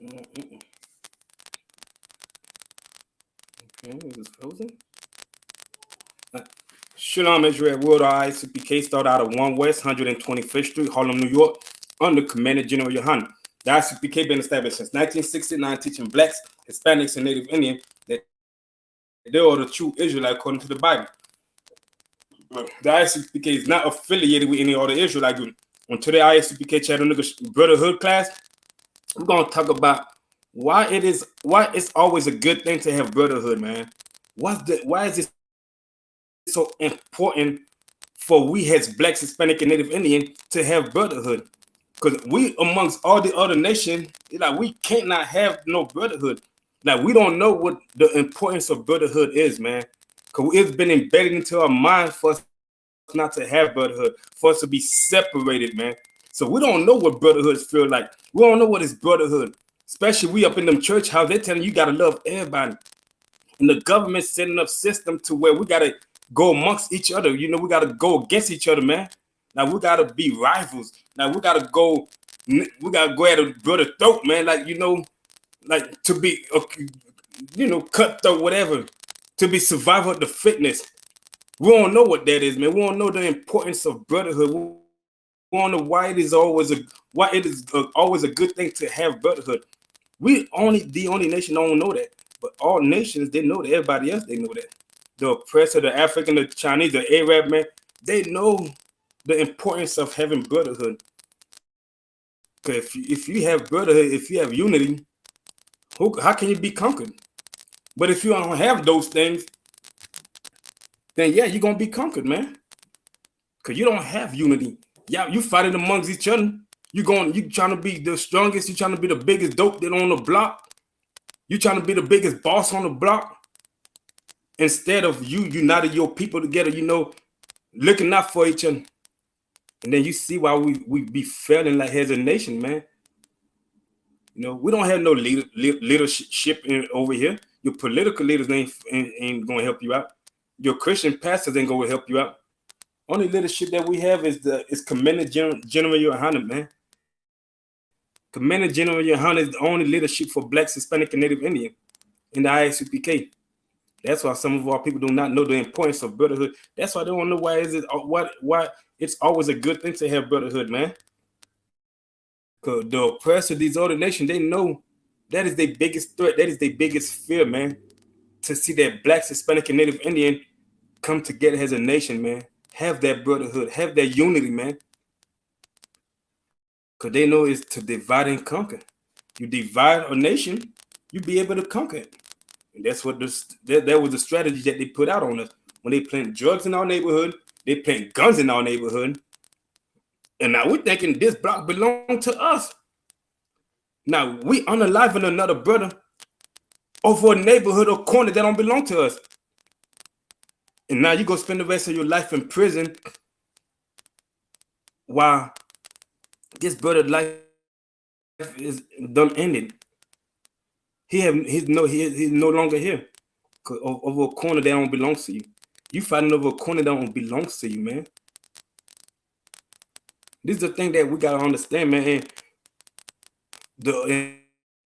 Okay, is this frozen? Shalom Israel World ICPK started out of 1 West 125th Street, Harlem, New York, under Commander General Yohana. The ICPK been established since 1969, teaching blacks, Hispanics, and Native Indians that they are the true Israelite according to the Bible. The ICPK is not affiliated with any other Israelite group. On today's ICPK Chattanooga Brotherhood class, we're gonna talk about why it's always a good thing to have brotherhood, man. Why is it so important for we as blacks, Hispanic, and Native Indian to have brotherhood? Because we amongst all the other nations, like we can't not have no brotherhood. Like we don't know what the importance of brotherhood is, man. Because it's been embedded into our mind for us not to have brotherhood, for us to be separated, man. So we don't know what brotherhoods feel like. We don't know what is brotherhood. Especially we up in them church house, they're telling you gotta love everybody. And the government setting up system to where we gotta go amongst each other. You know, we gotta go against each other, man. Now we gotta be rivals. Now we gotta go at a brother throat, man. Like, you know, like to be, you know, cutthroat, whatever, to be survival of the fitness. We don't know what that is, man. We don't know the importance of brotherhood. We don't know why it is always a good thing to have brotherhood. The only nation don't know that, but all nations they know that. Everybody else they know that. The oppressor, the African, the Chinese, the Arab, man, they know the importance of having brotherhood. Because if you have brotherhood, if you have unity, how can you be conquered? But if you don't have those things, then yeah, you're gonna be conquered, man. Because you don't have unity. Yeah, you fighting amongst each other. You trying to be the strongest. You trying to be the biggest dope that on the block. You trying to be the biggest boss on the block. Instead of you united your people together, you know, looking out for each other. And then you see why we be failing like as a nation, man. You know, we don't have no leadership over here. Your political leaders ain't gonna help you out. Your Christian pastors ain't gonna help you out. Only leadership that we have is Commander General Yohana, man. Commander General Yohana is the only leadership for blacks, Hispanic, and Native Indian in the ISUPK. That's why some of our people do not know the importance of brotherhood. That's why they don't know why it's always a good thing to have brotherhood, man. Because the oppressor of these other nations, they know that is their biggest threat. That is their biggest fear, man. To see that blacks, Hispanic, and Native Indian come together as a nation, man. Have that brotherhood, have that unity, man. Because they know it's to divide and conquer. You divide a nation, you be able to conquer it. And that's what that was the strategy that they put out on us. When they plant drugs in our neighborhood, they plant guns in our neighborhood. And now we're thinking this block belongs to us. Now we unaliving another brother over a neighborhood or corner that don't belong to us. And now you go spend the rest of your life in prison while this brother's life is done ended. He's no longer here over a corner that don't belong to you. You fighting over a corner that don't belong to you, man. This is the thing that we gotta understand, man. And the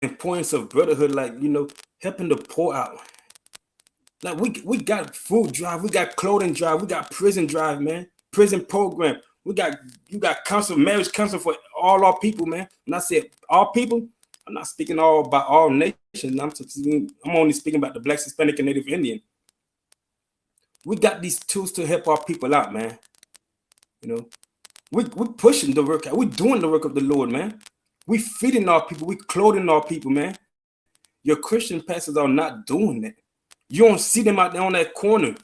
importance of brotherhood, like, you know, helping the poor out. Like we got food drive, we got clothing drive, we got prison drive, man. Prison program. You got counsel, marriage counsel for all our people, man. And I said all people, I'm not speaking all about all nations. I'm only speaking about the blacks, Hispanic, and Native Indian. We got these tools to help our people out, man. You know, we're pushing the work out. We're doing the work of the Lord, man. We feeding our people. We clothing our people, man. Your Christian pastors are not doing that. You don't see them out there on that corner.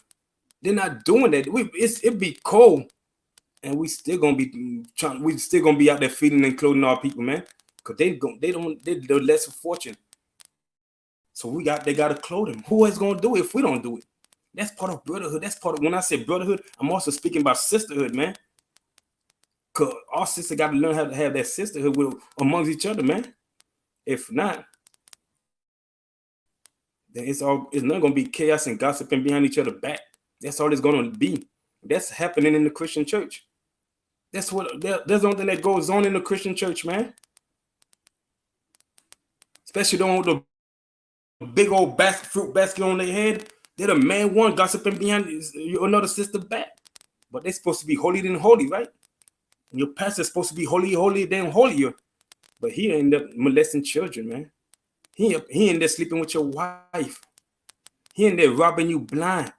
They're not doing that. It be cold, and we still gonna be trying. We still gonna be out there feeding and clothing our people, man. Cause they're less of fortune. So they gotta clothe them. Who is gonna do it if we don't do it? That's part of brotherhood. That's part of, when I say brotherhood, I'm also speaking about sisterhood, man. Cause our sisters gotta learn how to have that sisterhood amongst each other, man. If not, then it's not gonna be chaos and gossiping behind each other back. That's all it's gonna be. That's happening in the Christian church. That's the only thing that goes on in the Christian church, man. especially the one with the big old fruit basket on their head. They're the main one gossiping behind another sister back. But they're supposed to be holier than holy, right? And your pastor's supposed to be holier than holier. But he ended up molesting children, man. He in there sleeping with your wife. He in there robbing you blind,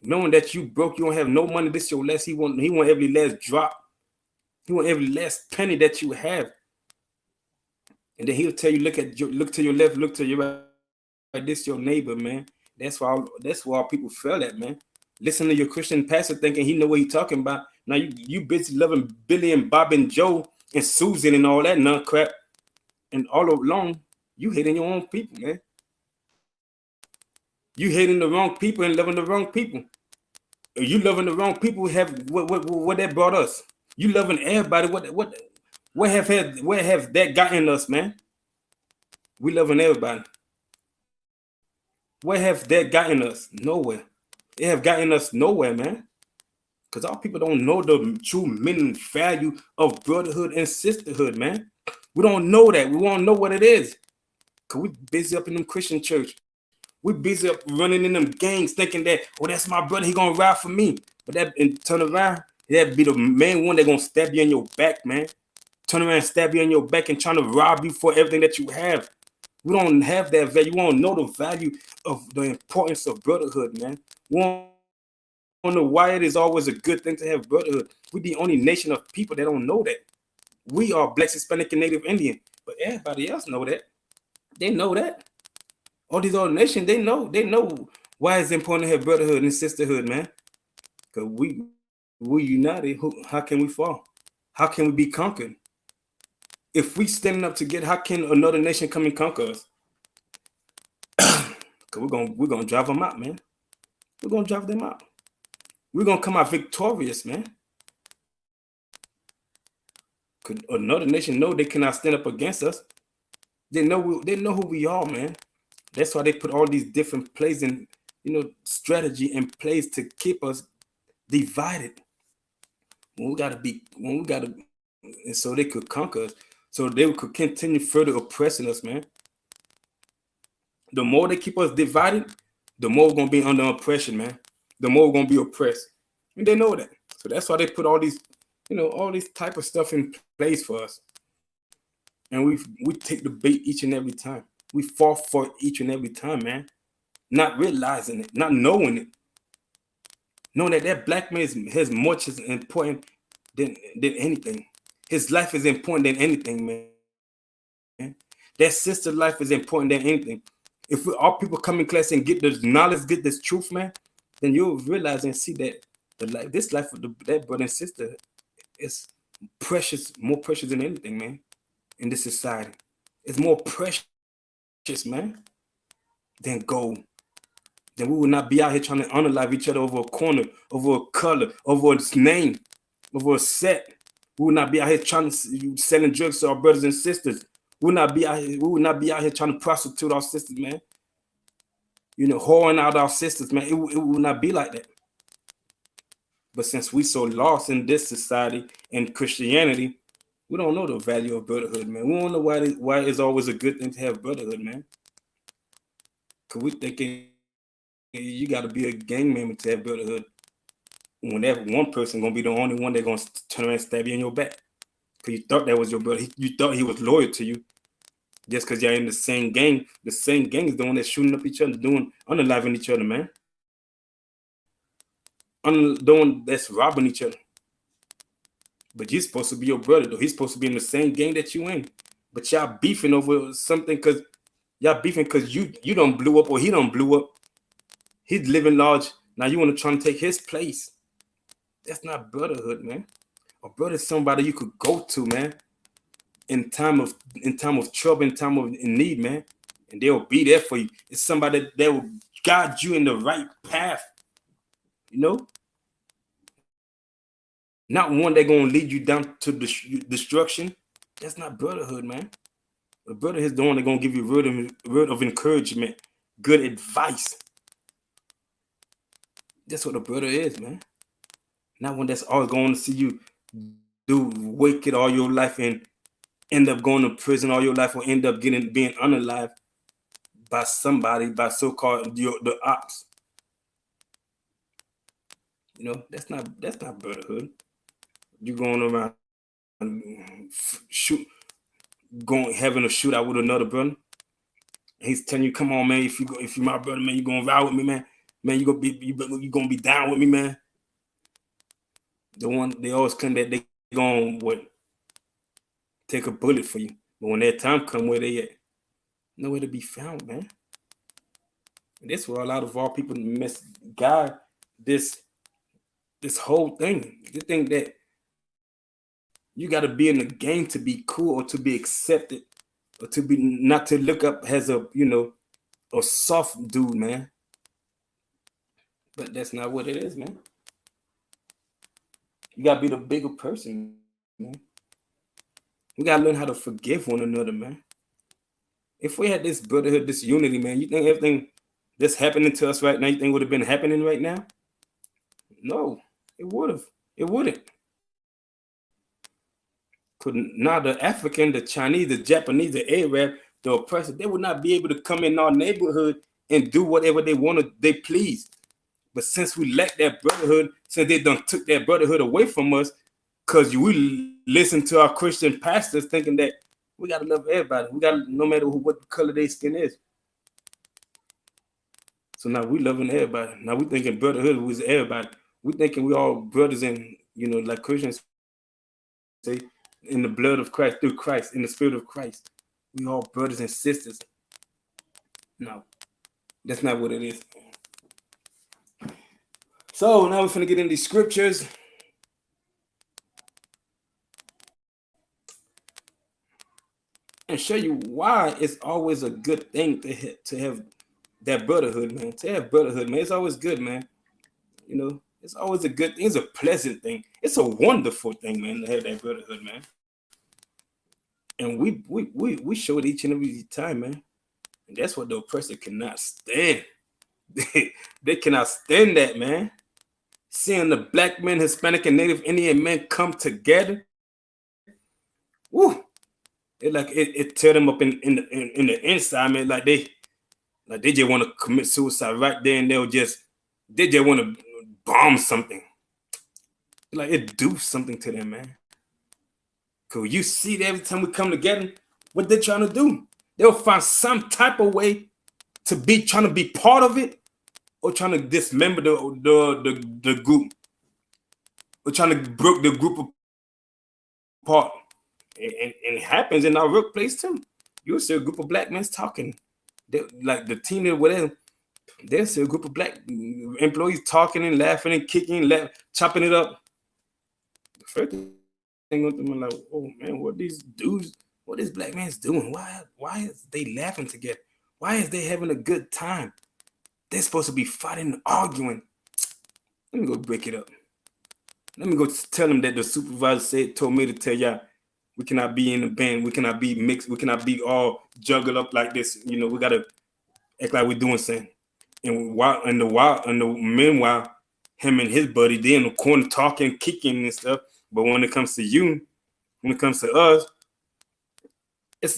knowing that you broke, you don't have no money. This your last. He want every last drop. He want every last penny that you have. And then he'll tell you, look to your left, look to your right. This your neighbor, man. That's why people feel that, man. Listen to your Christian pastor thinking he know what he talking about. Now you busy loving Billy and Bob and Joe and Susan and all that nut crap. And all along, you hating your own people, man. You hating the wrong people and loving the wrong people. You loving the wrong people have what that brought us. You loving everybody. Where have that gotten us, man? We loving everybody. Where have that gotten us? Nowhere. It have gotten us nowhere, man. Because our people don't know the true meaning value of brotherhood and sisterhood, man. We don't know that. We won't know what it is. Because we busy up in them Christian church. We busy up running in them gangs thinking that, oh, that's my brother. He going to ride for me. But and turn around, that be the main one that going to stab you in your back, man. Turn around and stab you in your back and trying to rob you for everything that you have. We don't have that value. We don't know the value of the importance of brotherhood, man. We don't know why it is always a good thing to have brotherhood. We're the only nation of people that don't know that. We are Blacks, Hispanic, and Native Indian. But everybody else know that. They know that. All these other nations, they know why it's important to have brotherhood and sisterhood, man. Because we united, how can we fall? How can we be conquered? If we standing up together, how can another nation come and conquer us? Because we're gonna drive them out, man. We're gonna drive them out. We're gonna come out victorious, man. Could another nation know they cannot stand up against us? They know who we are, man. That's why they put all these different plays and strategy in place to keep us divided. And so they could conquer us, so they could continue further oppressing us, man. The more they keep us divided, the more we're gonna be under oppression, man. The more we're gonna be oppressed, and they know that. So that's why they put all these, all this type of stuff in place for us. And we take the bait each and every time. We fall for it each and every time, man. Not realizing it, not knowing it. Knowing that black man is as much as important than anything. His life is important than anything, man. That sister life is important than anything. If all people come in class and get this knowledge, get this truth, man, then you'll realize and see that this life of that brother and sister is precious, more precious than anything, man. In this society, it's more precious, man, than gold. Then we would not be out here trying to unalive each other over a corner, over a color, over a name, over a set. We would not be out here trying to selling drugs to our brothers and sisters. We would not be out here trying to prostitute our sisters, man. Whoring out our sisters, man. It would not be like that. But since we so lost in this society and Christianity, we don't know the value of brotherhood, man. We don't know why it's always a good thing to have brotherhood, man. Because we thinking you got to be a gang member to have brotherhood. When that one person going to be the only one that's going to turn around and stab you in your back. Because you thought that was your brother. You thought he was loyal to you. Just because you're in the same gang. The same gang is the one that's shooting up each other, unaliving each other, man. The one that's robbing each other. But you're supposed to be your brother, though. He's supposed to be in the same gang that you in. But y'all beefing over something because you don't blew up or he don't blew up. He's living large. Now you want to try to take his place. That's not brotherhood, man. A brother is somebody you could go to, man, in time of trouble, in time of need, man. And they'll be there for you. It's somebody that will guide you in the right path. Not one that's going to lead you down to destruction. That's not brotherhood, man. A brother is the one that's going to give you word of encouragement, good advice. That's what a brother is, man. Not one that's always going to see you do wicked all your life and end up going to prison all your life or end up being unalive by somebody, by so-called the ops. That's not brotherhood. You going around shoot, going having a shootout with another brother. He's telling you, come on, man. If you my brother, man, you gonna ride with me, man. Man, you gonna be down with me, man. The one they always claim that they gonna take a bullet for you, but when that time come, where they at? Nowhere to be found, man. And that's where a lot of our people misguide this whole thing. You think that you got to be in the game to be cool or to be accepted or to be not to look up as a a soft dude, man. But that's not what it is, man. You gotta be the bigger person, man. We gotta learn how to forgive one another, man. If we had this brotherhood, this unity, man, you think everything that's happening to us right now, you think would have been happening right now? No, it would have. It wouldn't. Could now the African, the Chinese, the Japanese, the Arab, the oppressor, they would not be able to come in our neighborhood and do whatever they wanted, they please. But since we lack that brotherhood, since they done took that brotherhood away from us, because we listen to our Christian pastors thinking that we gotta love everybody. We gotta, no matter what color their skin is. So now we loving everybody. Now we thinking brotherhood was everybody. We thinking we all brothers and like Christians say, in the blood of Christ, through Christ, in the spirit of Christ. We all brothers and sisters. No, that's not what it is. So now we're finna get into these scriptures. And show you why it's always a good thing to have that brotherhood, man. To have brotherhood, man. It's always good, man. It's always a good thing. It's a pleasant thing. It's a wonderful thing, man, to have that brotherhood, man. And we show it each and every time, man. And that's what the oppressor cannot stand. They cannot stand that, man. Seeing the black men, Hispanic, and Native Indian men come together, woo! It tear them up in the inside, man. Like they just want to commit suicide right there, and they just want to bomb something. Like it do something to them, man. Cause you see that every time we come together, what they're trying to do, they'll find some type of way to be trying to be part of it, or trying to dismember the group, or trying to break the group apart. And it happens in our workplace too. You'll see a group of black men talking, like the team or whatever. They'll see a group of black employees talking and laughing and kicking, chopping it up. The first thing I'm like, oh man, what these black men's doing? Why is they laughing together? Why is they having a good time? They're supposed to be fighting and arguing. Let me go break it up. Let me go tell them that the supervisor told me to tell y'all, we cannot be in a band. We cannot be mixed. We cannot be all juggled up like this. We gotta act like we're doing something. And meanwhile, him and his buddy, they in the corner talking, kicking and stuff. But when it comes to you, when it comes to us,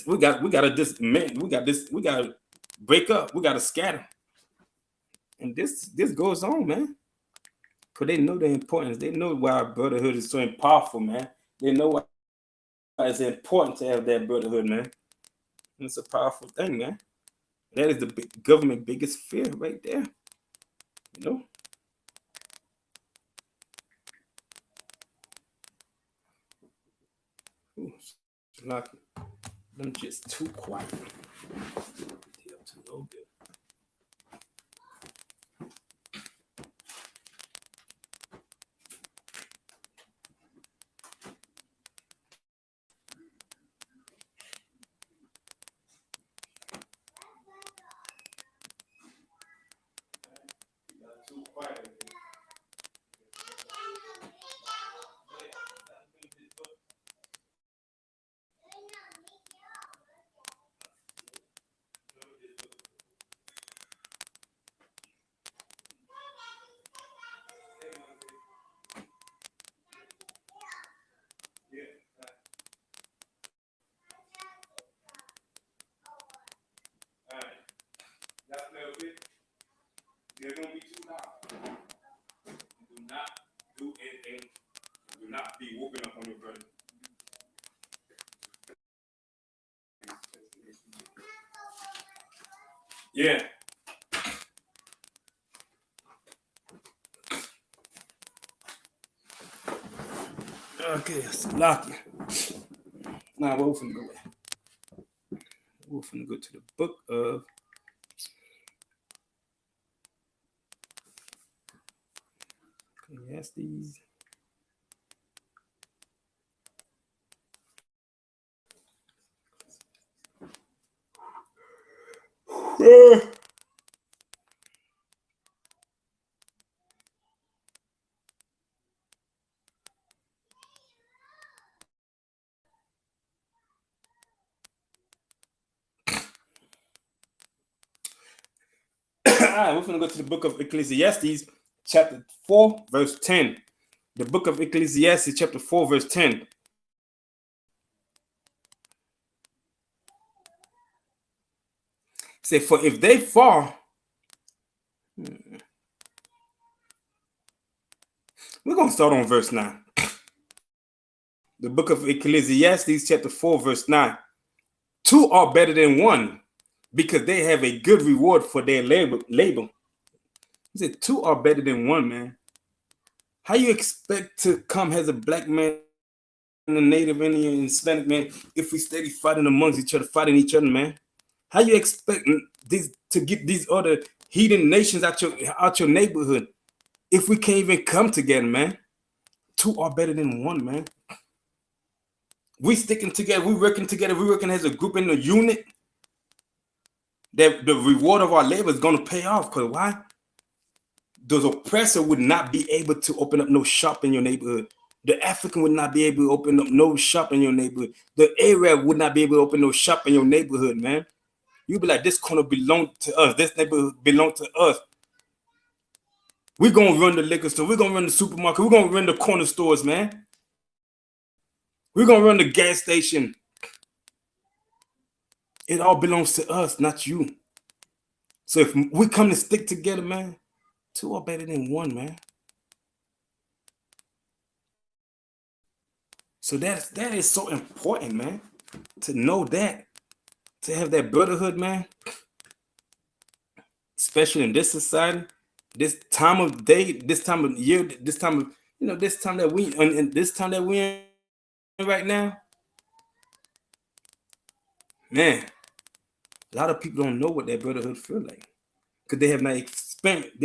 we gotta break up. We gotta scatter. And this goes on, man. Cause they know the importance. They know why our brotherhood is so powerful, man. They know why it's important to have that brotherhood, man. And it's a powerful thing, man. That is the government biggest fear right there. Ooh, like them just too quiet. They up to no good. Too quiet. okay? Do not be whooping up on your brother. Yeah. Okay, lock it. Now we're finna go. We're finna go to the book of Ecclesiastes. All right, we're going to go to the book of Ecclesiastes, chapter 4, verse 10. The book of Ecclesiastes, chapter 4, verse 10. Say, for if they fall, we're going to start on verse 9. The book of Ecclesiastes, chapter 4, verse 9. Two are better than one because they have a good reward for their labor. He said, two are better than one, man. How you expect to come as a black man, a Native Indian, and Hispanic man, if we steady fighting amongst each other, man? How you expect these to get these other heathen nations out your neighborhood if we can't even come together, man? Two are better than one, man. We sticking together, we working together, we working as a group in a unit. That the reward of our labor is gonna pay off. Because why? Those oppressor would not be able to open up no shop in your neighborhood. The African would not be able to open up no shop in your neighborhood. The Arab would not be able to open no shop in your neighborhood, man. You be like, this corner belong to us. This neighborhood belong to us. We're going to run the liquor store. We're going to run the supermarket. We're going to run the corner stores, man. We're going to run the gas station. It all belongs to us, not you. So if we come to stick together, man, two are better than one, man. So that is so important, man, to know that, to have that brotherhood, man, especially in this society, this time of day, this time of year, this time of, this time that we in right now, man, a lot of people don't know what that brotherhood feel like because they have not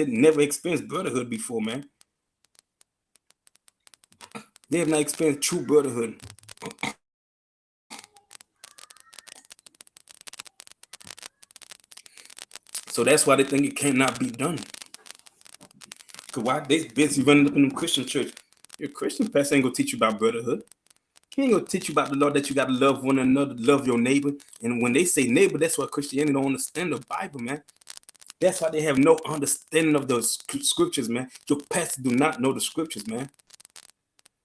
never experienced brotherhood before, man. They have not experienced true brotherhood. So that's why they think it cannot be done. Because why? They busy running up in them Christian church. Your Christian pastor ain't gonna teach you about brotherhood. He ain't gonna teach you about the law that you gotta love one another, love your neighbor. And when they say neighbor, that's why Christianity don't understand the Bible, man. That's why they have no understanding of the scriptures, man. Your pastor do not know the scriptures, man.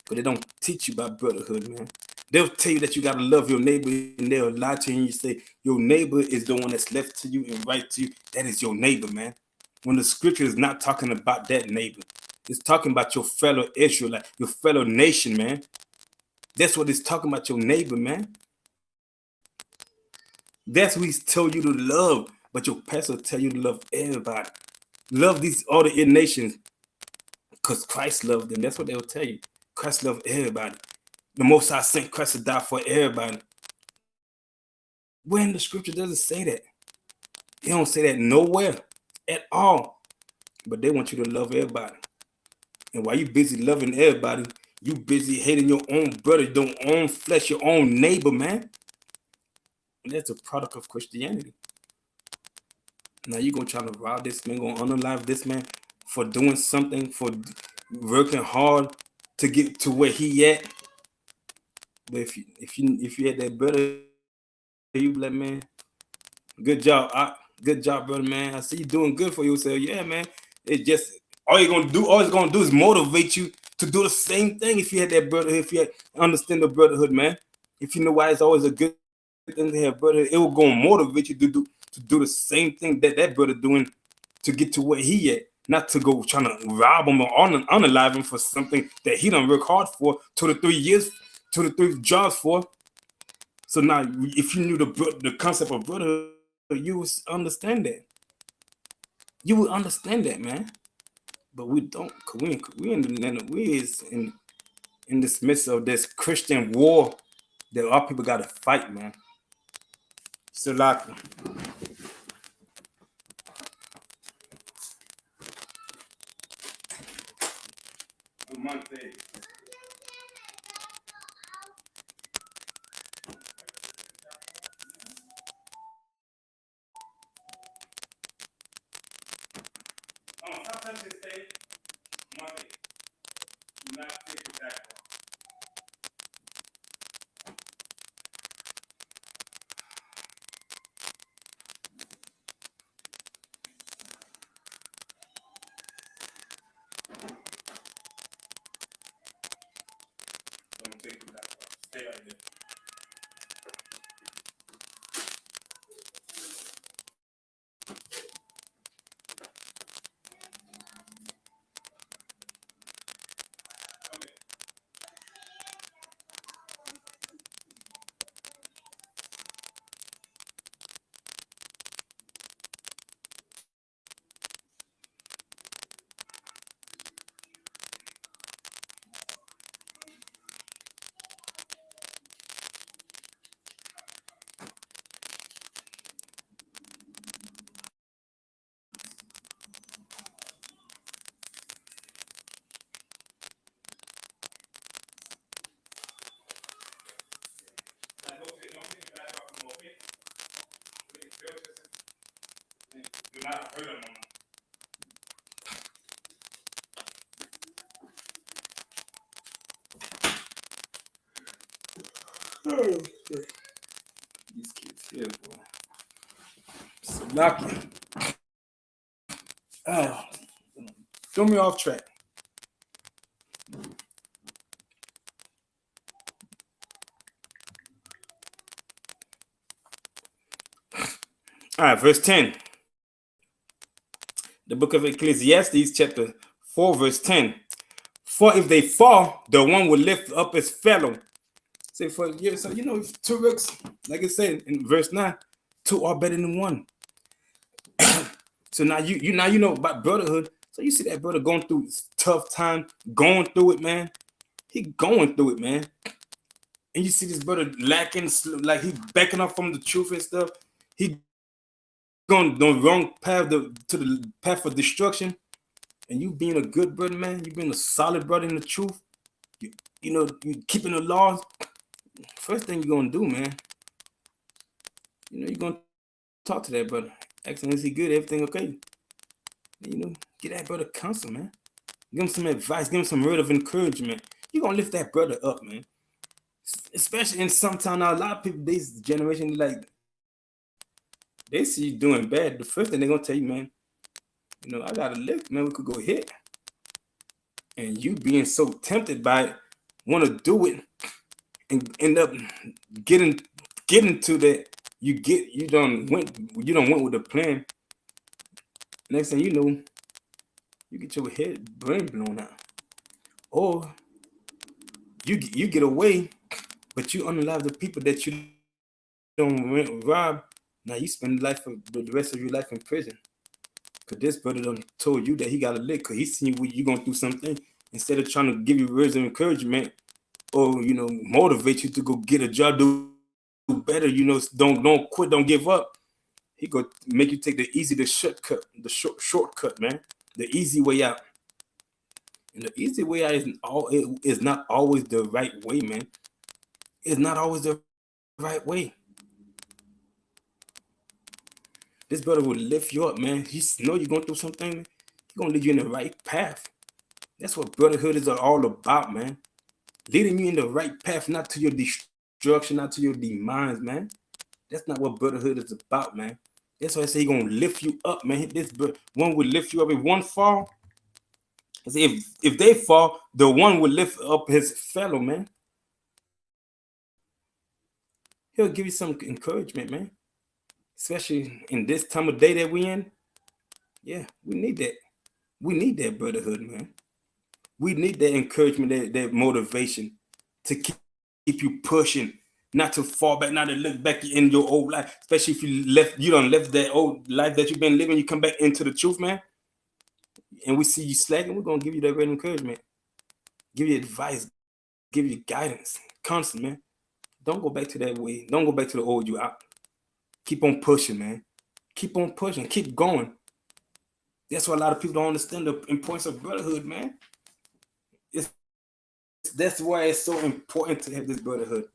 But they don't teach you about brotherhood, man. They'll tell you that you gotta love your neighbor, and they'll lie to you and you say your neighbor is the one that's left to you and right to you. That is your neighbor, man. When the scripture is not talking about that neighbor, it's talking about your fellow Israelite, your fellow nation, man. That's what it's talking about, your neighbor, man. That's what he's told you to love. But your pastor tell you to love everybody. Love these other nations because Christ loved them. That's what they'll tell you. Christ loved everybody. The Most High sent Christ to die for everybody. Where in the scripture does it say that? They don't say that nowhere at all. But they want you to love everybody. And while you busy loving everybody, you busy hating your own brother, your own flesh, your own neighbor, man. And that's a product of Christianity. Now you're going to try to rob this man, going to unalive this man for doing something, for working hard to get to where he at. But if you had that brother, you be like, man, good job, brother, man. I see you doing good for yourself. Yeah, man. It's just all it's gonna do is motivate you to do the same thing. If you had that brother, if you understand the brotherhood, man. If you know why it's always a good thing to have brotherhood, it will go motivate you to do the same thing that brother doing to get to where he at. not to go trying to rob him or unalive him for something that he done work hard for 2 to 3 years, 2 to 3 jobs for. So now, if you knew the concept of brotherhood, you would understand that. You would understand that, man. But we don't. Cause we is in this midst of this Christian war that our people got to fight, man. So like, stay right there. Do not hurt him. These kids here, boy. So lucky. Oh, throw me off track. All right, verse 10. The book of Ecclesiastes, chapter 4, verse 10. For if they fall, the one will lift up his fellow. Say for yeah, so you know, two rooks, like I said in verse 9, two are better than one. So now you know about brotherhood. So you see that brother going through tough time, going through it, man. He going through it, man. And you see this brother lacking, like he backing up from the truth and stuff. He going the wrong path to the path of destruction. And you being a good brother, man, you being a solid brother in the truth, you know, you keeping the laws. First thing you're gonna do, man, you know, you're gonna talk to that brother. Ask him, is he good? Everything okay? You know, get that brother counsel, man. Give him some advice, give him some word of encouragement. You're gonna lift that brother up, man. Especially in sometimes now, a lot of people this generation, like they see you doing bad. The first thing they're gonna tell you, man, you know, I gotta lift, man, we could go hit. And you being so tempted by it, want to do it and end up getting to that, you don't went with the plan. Next thing you know, you get your head brain blown out, or you get away, but you unalive the people that you don't rob. Now you spend the rest of your life in prison. Cause this brother done told you that he got a lick, cause he seen you going through something. Instead of trying to give you words of encouragement or you know motivate you to go get a job, do better, you know, don't quit, don't give up. He go make you take the shortcut, man, the easy way out. And the easy way out is not always the right way, man. It's not always the right way. This brother will lift you up, man. He know you're going through something. He's gonna lead you in the right path. That's what brotherhood is all about, man. Leading you in the right path, not to your destruction, not to your demise, man. That's not what brotherhood is about, man. That's why I say he's gonna lift you up, man. This one will lift you up. If one fall, I say if they fall, the one will lift up his fellow, man. He'll give you some encouragement, man. Especially in this time of day that we in. Yeah, we need that. We need that brotherhood, man. We need that encouragement, that motivation to keep you pushing, not to fall back, not to look back in your old life. Especially if you don't left that old life that you've been living, you come back into the truth, man. And we see you slacking, we're gonna give you that great encouragement, give you advice, give you guidance, constant, man. Don't go back to that way. Don't go back to the old you out. Keep on pushing, man. Keep on pushing. Keep going. That's why a lot of people don't understand the importance of brotherhood, man. That's why it's so important to have this brotherhood.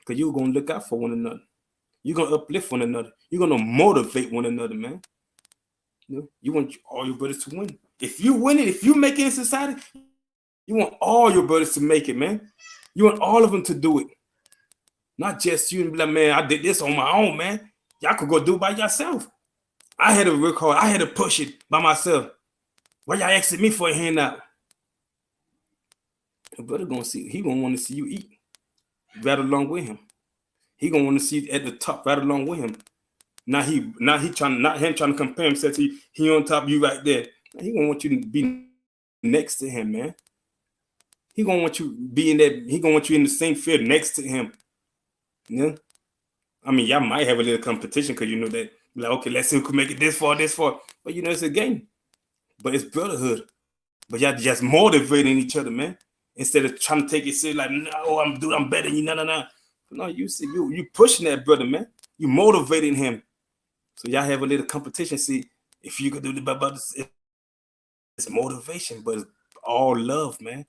Because you're going to look out for one another. You're going to uplift one another. You're going to motivate one another, man. You want all your brothers to win. If you win it, if you make it in society, you want all your brothers to make it, man. You want all of them to do it. Not just you and be like, man, I did this on my own, man. Y'all could go do it by yourself. I had to work hard. I had to push it by myself. Why y'all asking me for a handout? Your brother gonna see. He gonna want to see you eat right along with him. He gonna want to see you at the top right along with him. Not him trying to compare himself to you. He on top of you right there. He gonna want you to be next to him, man. He gonna want you be in that. He gonna want you in the same field next to him. Yeah. I mean, y'all might have a little competition because you know that. Like, okay, let's see who can make it this far, this far. But you know, it's a game. But it's brotherhood. But y'all just motivating each other, man. Instead of trying to take it serious, like, no, I'm better than you. No. No, you see, you pushing that brother, man. You motivating him. So y'all have a little competition. See, if you could do the but it's motivation, but it's all love, man.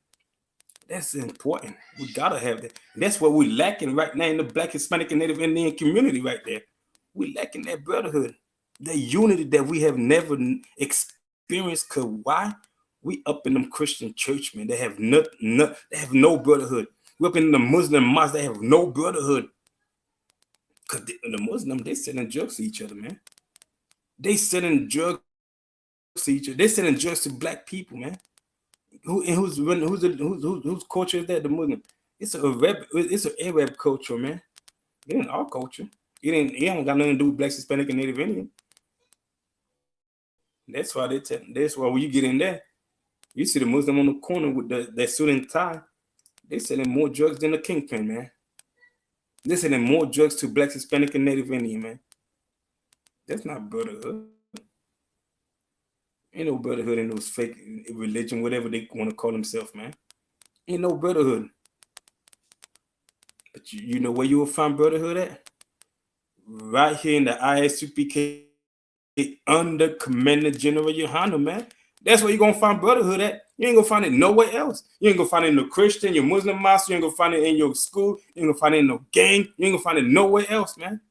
That's important. We gotta have that. And that's what we're lacking right now in the Black, Hispanic, and Native Indian community right there. We're lacking that brotherhood, that unity that we have never experienced. Cause why? We up in them Christian church, man. They have they have no brotherhood. We up in the Muslim mosque, they have no brotherhood. Cause the Muslim, they selling drugs to each other, man. They selling drugs to each other. They selling drugs to black people, man. Whose culture is that? The Muslim. It's an Arab culture, man. It ain't our culture. It ain't got nothing to do with Black, Hispanic, and Native Indian. That's why that's why when you get in there, you see the Muslim on the corner with that suit and tie. They selling more drugs than the kingpin, man. They selling more drugs to Black, Hispanic, and Native Indian, man. That's not brotherhood. Ain't no brotherhood in those fake religion, whatever they want to call themselves, man. Ain't no brotherhood. But you know where you will find brotherhood at? Right here in the ISUPK under Commander General Yohana, man. That's where you're gonna find brotherhood at. You ain't gonna find it nowhere else. You ain't gonna find it in the Christian, your Muslim mosque, you ain't gonna find it in your school, you ain't gonna find it in no gang, you ain't gonna find it nowhere else, man.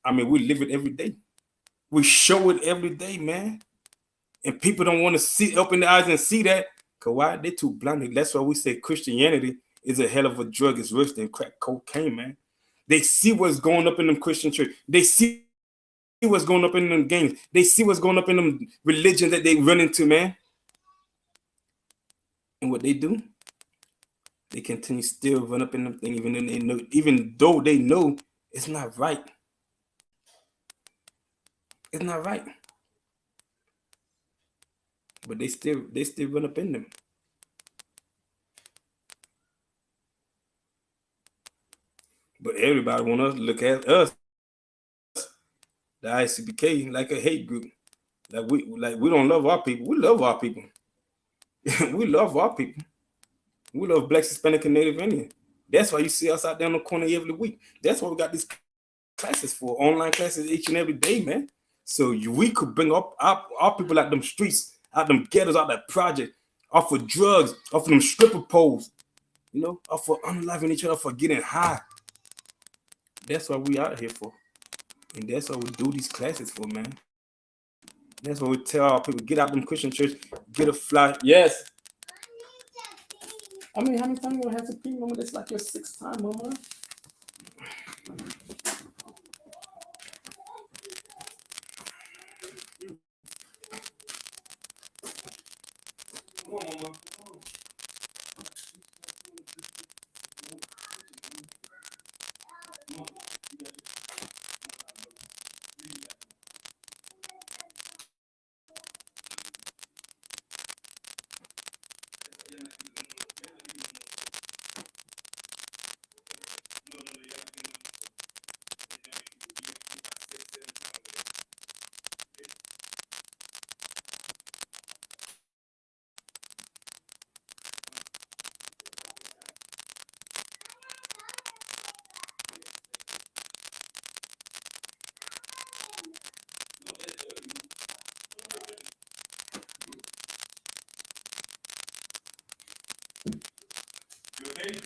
I mean, we live it every day. We show it every day, man. And people don't want to see open their eyes and see that. Cause why? They too blinded. That's why we say Christianity is a hell of a drug. It's worse than crack cocaine, man. They see what's going up in them Christian church. They see what's going up in them gangs. They see what's going up in them religions that they run into, man. And what they do, they continue still run up in them things, even though they know it's not right. It's not right. But they still run up in them. But everybody want us to look at us, the ICBK, like a hate group. Like we don't love our people. We love our people. We love our people. We love Black, Hispanic, and Native Indian. That's why you see us out there on the corner every week. That's why we got these classes for, online classes each and every day, man. So we could bring up our people out them streets, out them ghettos, out that project, off of drugs, off of them stripper poles, off of unloving each other, for getting high. That's what we out here for. And that's what we do these classes for, man. That's what we tell our people, get out them Christian church, get a fly. Yes. I mean, how many times you gonna have to pee, mama? That's like your sixth time, mama. Come on, mama. You okay?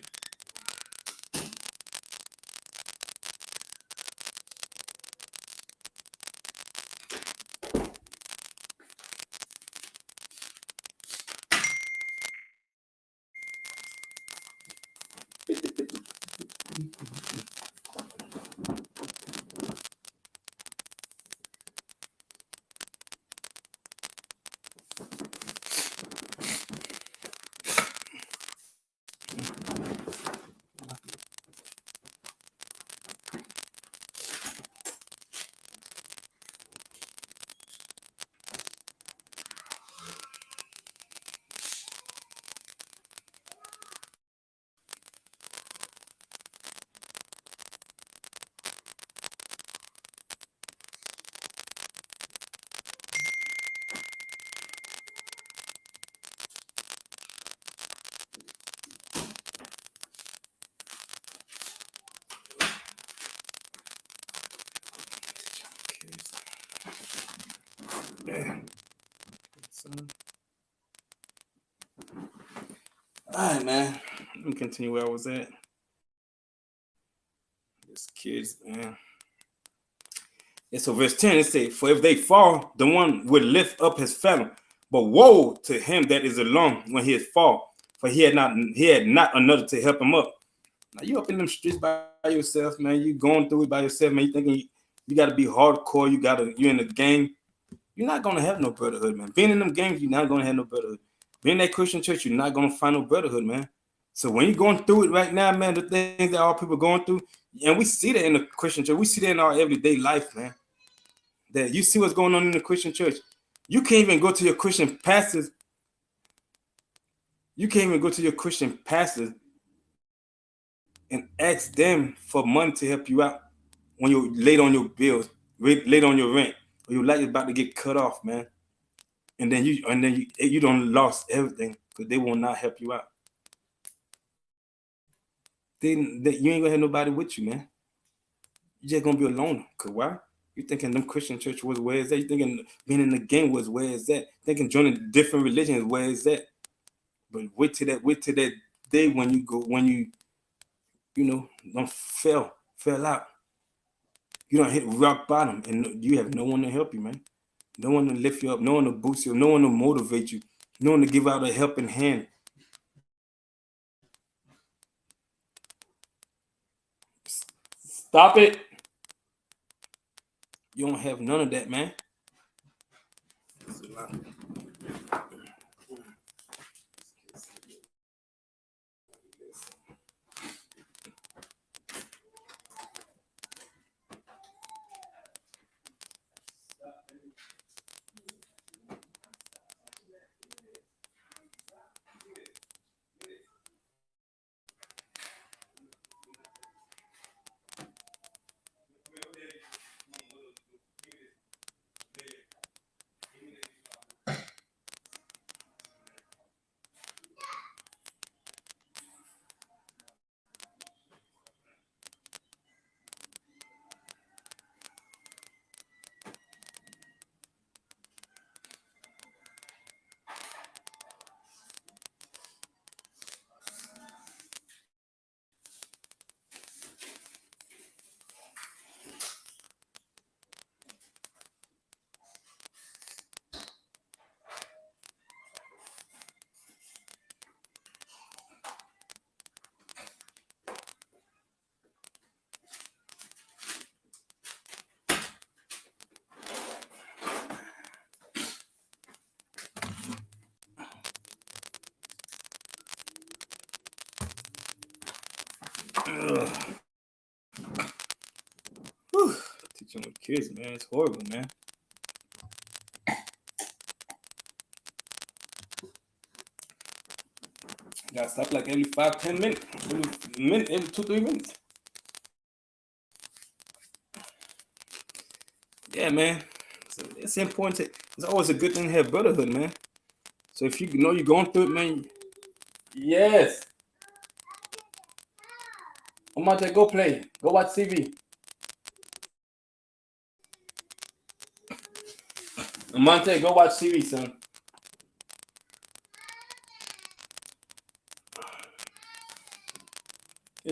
Yeah. All right, man. Let me continue where I was at. This kids, man. Yeah, so verse 10 it says, "For if they fall, the one would lift up his fellow. But woe to him that is alone when he is fall, for he had not another to help him up." Now you up in them streets by yourself, man. You going through it by yourself, man. You thinking you gotta be hardcore, you in the gang. You're not gonna have no brotherhood, man. Being in them gangs, you're not gonna have no brotherhood. Being in that Christian church, you're not gonna find no brotherhood, man. So when you're going through it right now, man, the things that all people are going through, and we see that in the Christian church, we see that in our everyday life, man. That you see what's going on in the Christian church. You can't even go to your Christian pastors. You can't even go to your Christian pastors and ask them for money to help you out when you're late on your bills, late on your rent, or your light is about to get cut off, man. And then you don't lost everything because they will not help you out. You ain't gonna have nobody with you, man. You're just gonna be alone. Cause why? You thinking them Christian church was where is that? You thinking being in the game was where is that? Thinking joining different religions where is that? But wait till that day when you know don't fell out. You don't hit rock bottom and you have no one to help you, man. No one to lift you up, no one to boost you, no one to motivate you, no one to give out a helping hand. Stop it. You don't have none of that, man. Teaching with kids, man, it's horrible, man. You gotta stop like every 5-10 minutes, every 2-3 minutes. Yeah, man. So it's important. It's always a good thing to have brotherhood, man. So if you know you're going through it, man. Yes. Amante, go play. Go watch TV. Amante, go watch TV, son.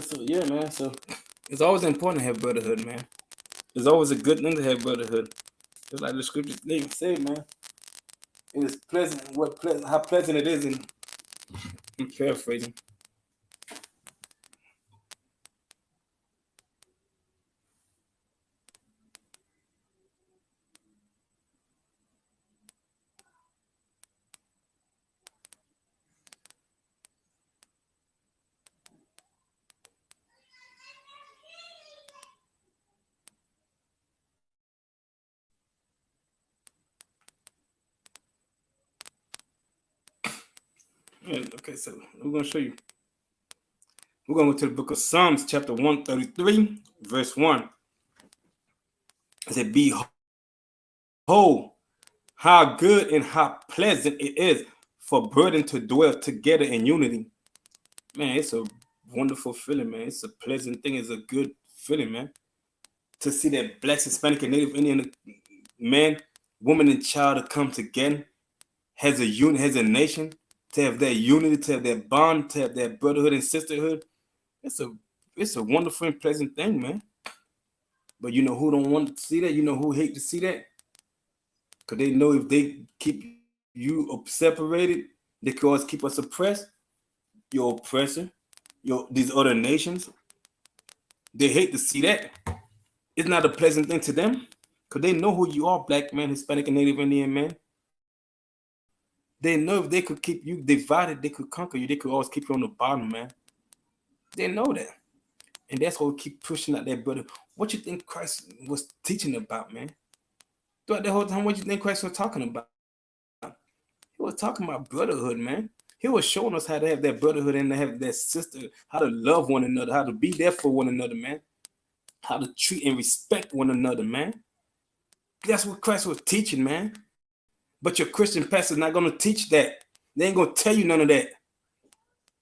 So yeah, man. So it's always important to have brotherhood, man. It's always a good thing to have brotherhood. Just like the scriptures they say, man. It is pleasant. How pleasant it is, and I'm paraphrasing. Yeah, okay, so we're gonna show you. We're gonna go to the book of Psalms, chapter 133, verse 1. It said, "Behold, how good and how pleasant it is for brethren to dwell together in unity." Man, it's a wonderful feeling, man. It's a pleasant thing. It's a good feeling, man. To see that Black, Hispanic, and Native Indian man, woman, and child to come together, has a unit, has a nation, to have that unity, to have that bond, to have that brotherhood and sisterhood. It's a it's a wonderful and pleasant thing, man. But you know who don't want to see that? You know who hate to see that? Because they know if they keep you separated, they can always keep us oppressed. Your oppressor, these other nations, they hate to see that. It's not a pleasant thing to them. Because they know who you are, Black man, Hispanic, and Native Indian man. They know if they could keep you divided, they could conquer you. They could always keep you on the bottom, man. They know that. And that's why we keep pushing out that brother. What you think Christ was teaching about, man? Throughout the whole time, what you think Christ was talking about? He was talking about brotherhood, man. He was showing us how to have that brotherhood and to have that sister, how to love one another, how to be there for one another, man. How to treat and respect one another, man. That's what Christ was teaching, man. But your Christian pastor's not gonna teach that. They ain't gonna tell you none of that.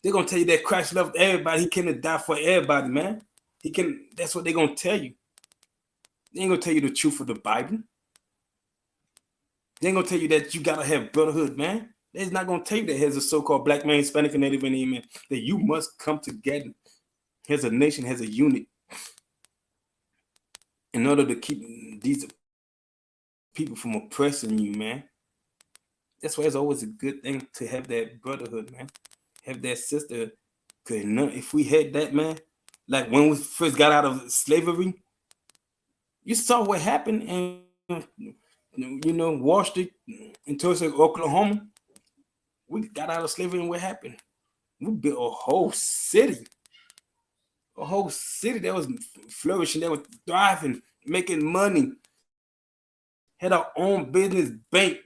They're gonna tell you that Christ loved everybody. He came to die for everybody, man. He can. That's what they're gonna tell you. They ain't gonna tell you the truth of the Bible. They ain't gonna tell you that you gotta have brotherhood, man. They're not gonna tell you that as a so-called Black man, Hispanic, and Native Indian man, that you must come together as a nation, as a unit, in order to keep these people from oppressing you, man. That's why it's always a good thing to have that brotherhood, man. Have that sisterhood. Cause if we had that, man, like when we first got out of slavery, you saw what happened in Wall Street in Tulsa, Oklahoma. We got out of slavery and what happened? We built a whole city that was flourishing, that was thriving, making money, had our own business, bank,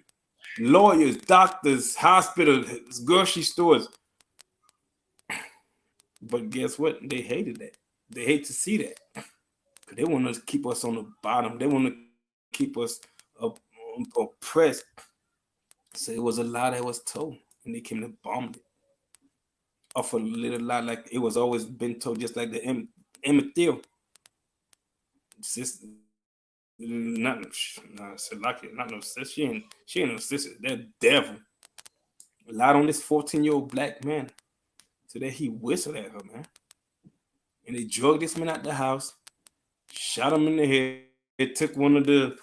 lawyers, doctors, hospitals, grocery stores. But guess what? They hated that. They hate to see that. They want to keep us on the bottom. They want to keep us oppressed. So it was a lie that was told, and they came to bomb it off a little lie, like it was always been told, just like the Emmett Till. Sister, not no, like not no sister. She ain't no sister. That devil lied on this 14-year-old Black man so that he whistled at her, man. And they drugged this man out the house, shot him in the head. It took one of the,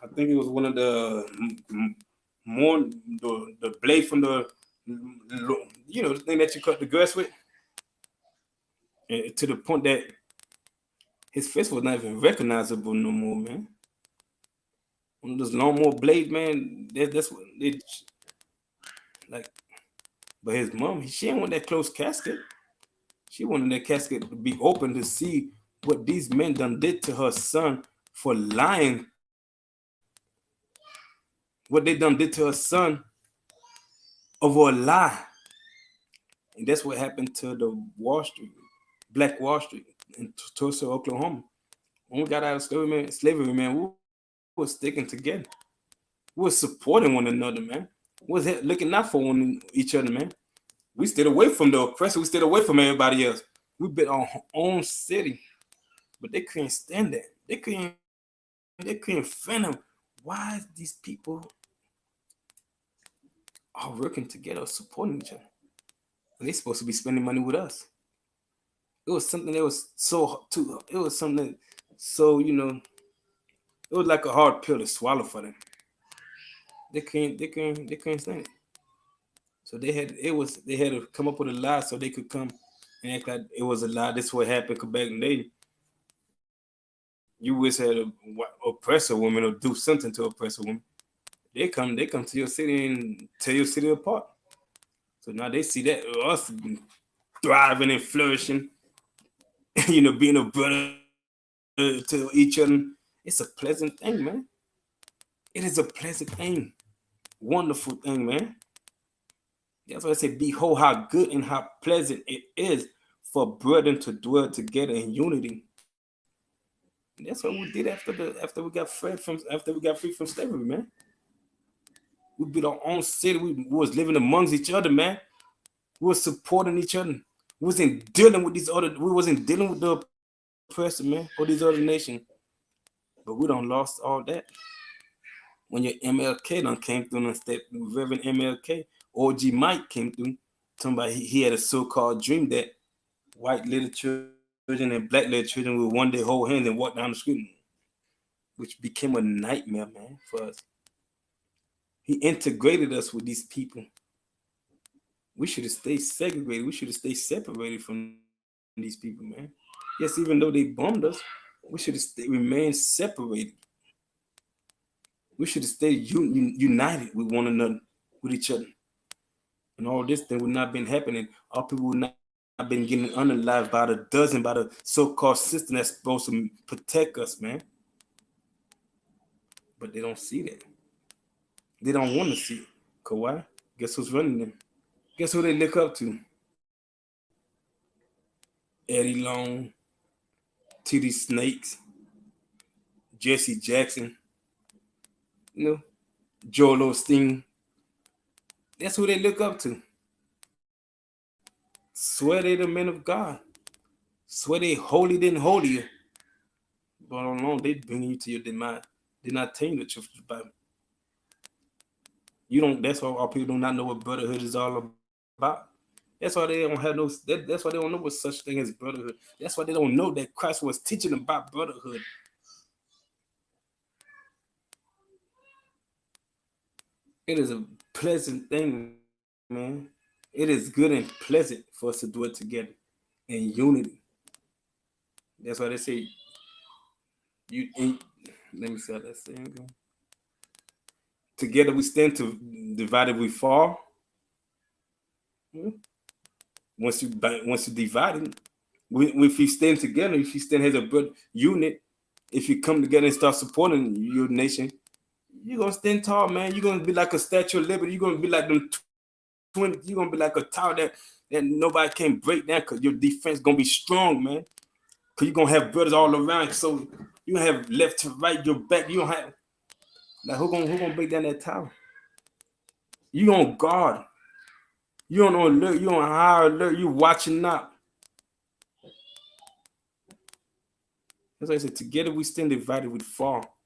I think it was one of the more the blade from the the thing that you cut the grass with, and to the point that his face was not even recognizable no more, man. One of those lawnmower blades, man. That's what they like. But his mom, she didn't want that closed casket. She wanted that casket to be open to see what these men done did to her son for lying. What they done did to her son over a lie. And that's what happened to the Wall Street, Black Wall Street in Tulsa, Oklahoma. When we got out of slavery, man, we were sticking together. We were supporting one another, man. We was looking out for each other, man. We stayed away from the oppressor. We stayed away from everybody else. We built our own city, but they couldn't stand that. They couldn't fathom why these people are working together, supporting each other. And they're supposed to be spending money with us. It was something that was so too. It was something so it was like a hard pill to swallow for them. They couldn't stand it. So they had to come up with a lie so they could come and act like it was a lie. This is what happened. Cause back in the day, you always had to oppress a woman or do something to oppress a woman. They come to your city and tear your city apart. So now they see that us thriving and flourishing, being a brother to each other. It's a pleasant thing, man. It is a pleasant thing, wonderful thing, man. That's why I say, behold how good and how pleasant it is for brethren to dwell together in unity. And that's what we did after we got free from slavery, man. We built our own city. We was living amongst each other, man. We was supporting each other. We wasn't dealing with these other. We wasn't dealing with the oppressor, man, or these other nations. But we don't lost all that. When your MLK done came through and step, Reverend MLK, OG Mike came through. Somebody he had a so-called dream that white little children and black little children would one day hold hands and walk down the street, which became a nightmare, man, for us. He integrated us with these people. We should have stayed segregated. We should have stayed separated from these people, man. Yes, even though they bombed us, we should have remained separated. We should have stayed united with one another, with each other. And all this thing would not been happening. Our people would not been getting unalived by the dozen, by the so-called system that's supposed to protect us, man. But they don't see that. They don't want to see it. Cause why? Guess who's running them? Guess who they look up to? Eddie Long, T.D. Snakes, Jesse Jackson, you know, Joel Osteen. That's who they look up to. Swear they the men of God. Swear they holier than holier. But all along they bring you to your demise. They're not telling you the truth of the Bible. You don't. That's why our people do not know what brotherhood is all about. That's why they don't have no. That's why they don't know what such thing as brotherhood. That's why they don't know that Christ was teaching about brotherhood. It is a pleasant thing, man. It is good and pleasant for us to do it together in unity. That's why they say you ain't. Let me say that saying. Together we stand, to divided we fall. Hmm? Once you divided, if you stand together, if you stand as a unit, if you come together and start supporting your nation, you're gonna stand tall, man. You're gonna be like a Statue of Liberty. You're gonna be like them twin. You're gonna be like a tower that nobody can break down, because your defense gonna be strong, man. Because you're gonna have brothers all around. So you gonna have left to right, your back. You don't have, like, who gonna break down that tower? You on guard. You on alert. You on high alert. You watching out. That's why I said, together we stand, divided we fall.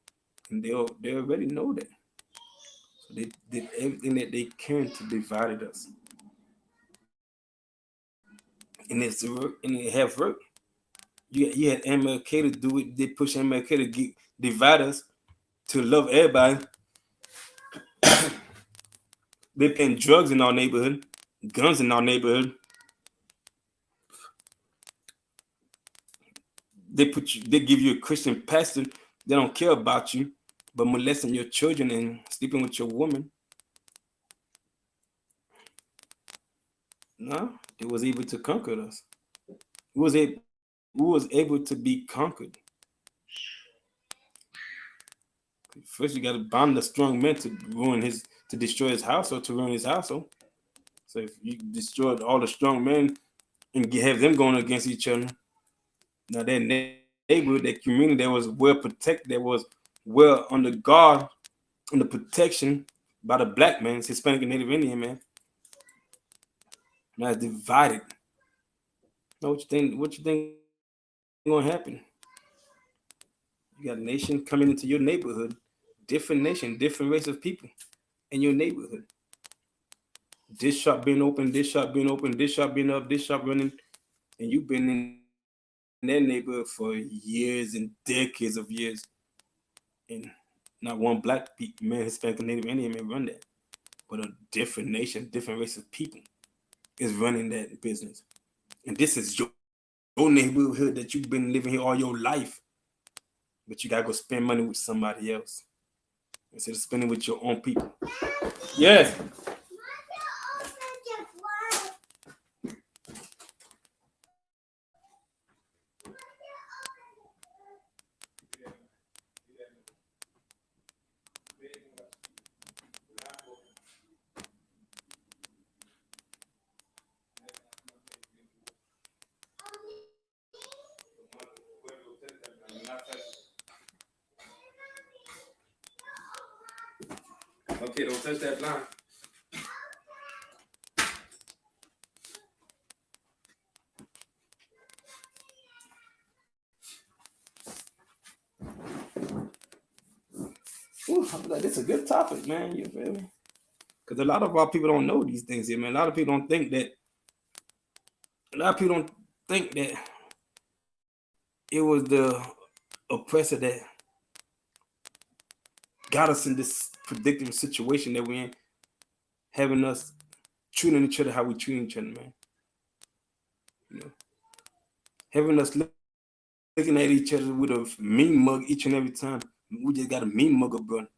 And they already know that. So they did everything that they can to divide us. And it's work, and it have work. You had MLK to do it. They push MLK to divide us, to love everybody. They putting drugs in our neighborhood, guns in our neighborhood. They give you a Christian pastor. They don't care about you, but molesting your children and sleeping with your woman. No, it was able to conquer us. We was able to be conquered. First, you got to bomb the strong man to destroy his household, to ruin his household. So if you destroyed all the strong men and have them going against each other, now that neighborhood, that community that was well protected, that was well under guard, under protection by the black man, Hispanic and Native Indian man, now it's divided. Now what you think? What you think gonna happen? You got a nation coming into your neighborhood, different nation, different race of people in your neighborhood. This shop being open, this shop being open, this shop being up, this shop running, and you've been in their neighborhood for years and decades of years, and not one black man, Hispanic, Native Indian may run that, but a different nation, different race of people is running that business. And this is your neighborhood that you've been living here all your life, but you gotta go spend money with somebody else instead of spending with your own people. Yes. Okay, don't touch that blind. Ooh, I feel like this is a good topic, man. You feel me? Because a lot of our people don't know these things here, man. A lot of people don't think that. A lot of people don't think that it was the oppressor that got us in this predictable situation that we're in, having us treating each other how we treat each other, man. You know, having us looking at each other with a mean mug each and every time. We just got a mean mug of brother.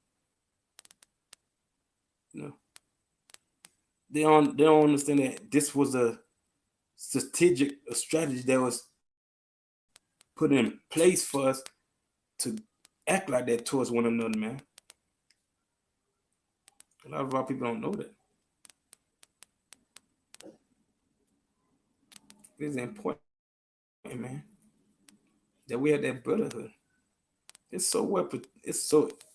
You know, they don't understand that this was a strategy that was put in place for us to act like that towards one another, man. A lot of our people don't know that. It's important, man, that we have that brotherhood. It's so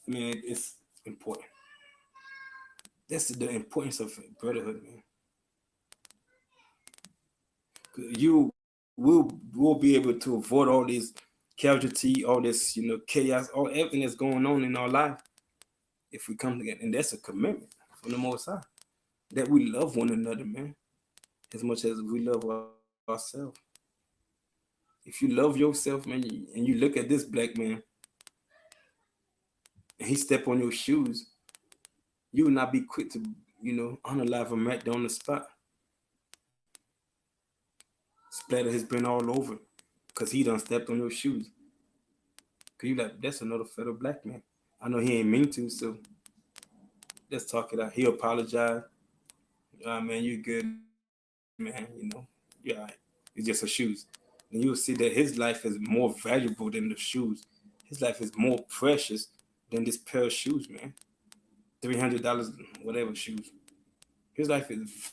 man, it's important. That's the importance of brotherhood, man. You will be able to avoid all this casualty, all this, chaos, all everything that's going on in our life if we come together. And that's a commitment from the Most High, that we love one another, man, as much as we love ourselves. If you love yourself, man, and you look at this black man and he step on your shoes, you will not be quick to, unalive him right there on the spot. Splatter his brain all over because he done stepped on your shoes. Cause you like, that's another federal black man. I know he ain't mean to, so let's talk it out. He apologized. Man, you're good, man. You're all right. It's just the shoes. And you'll see that his life is more valuable than the shoes. His life is more precious than this pair of shoes, man. $300, whatever shoes. His life is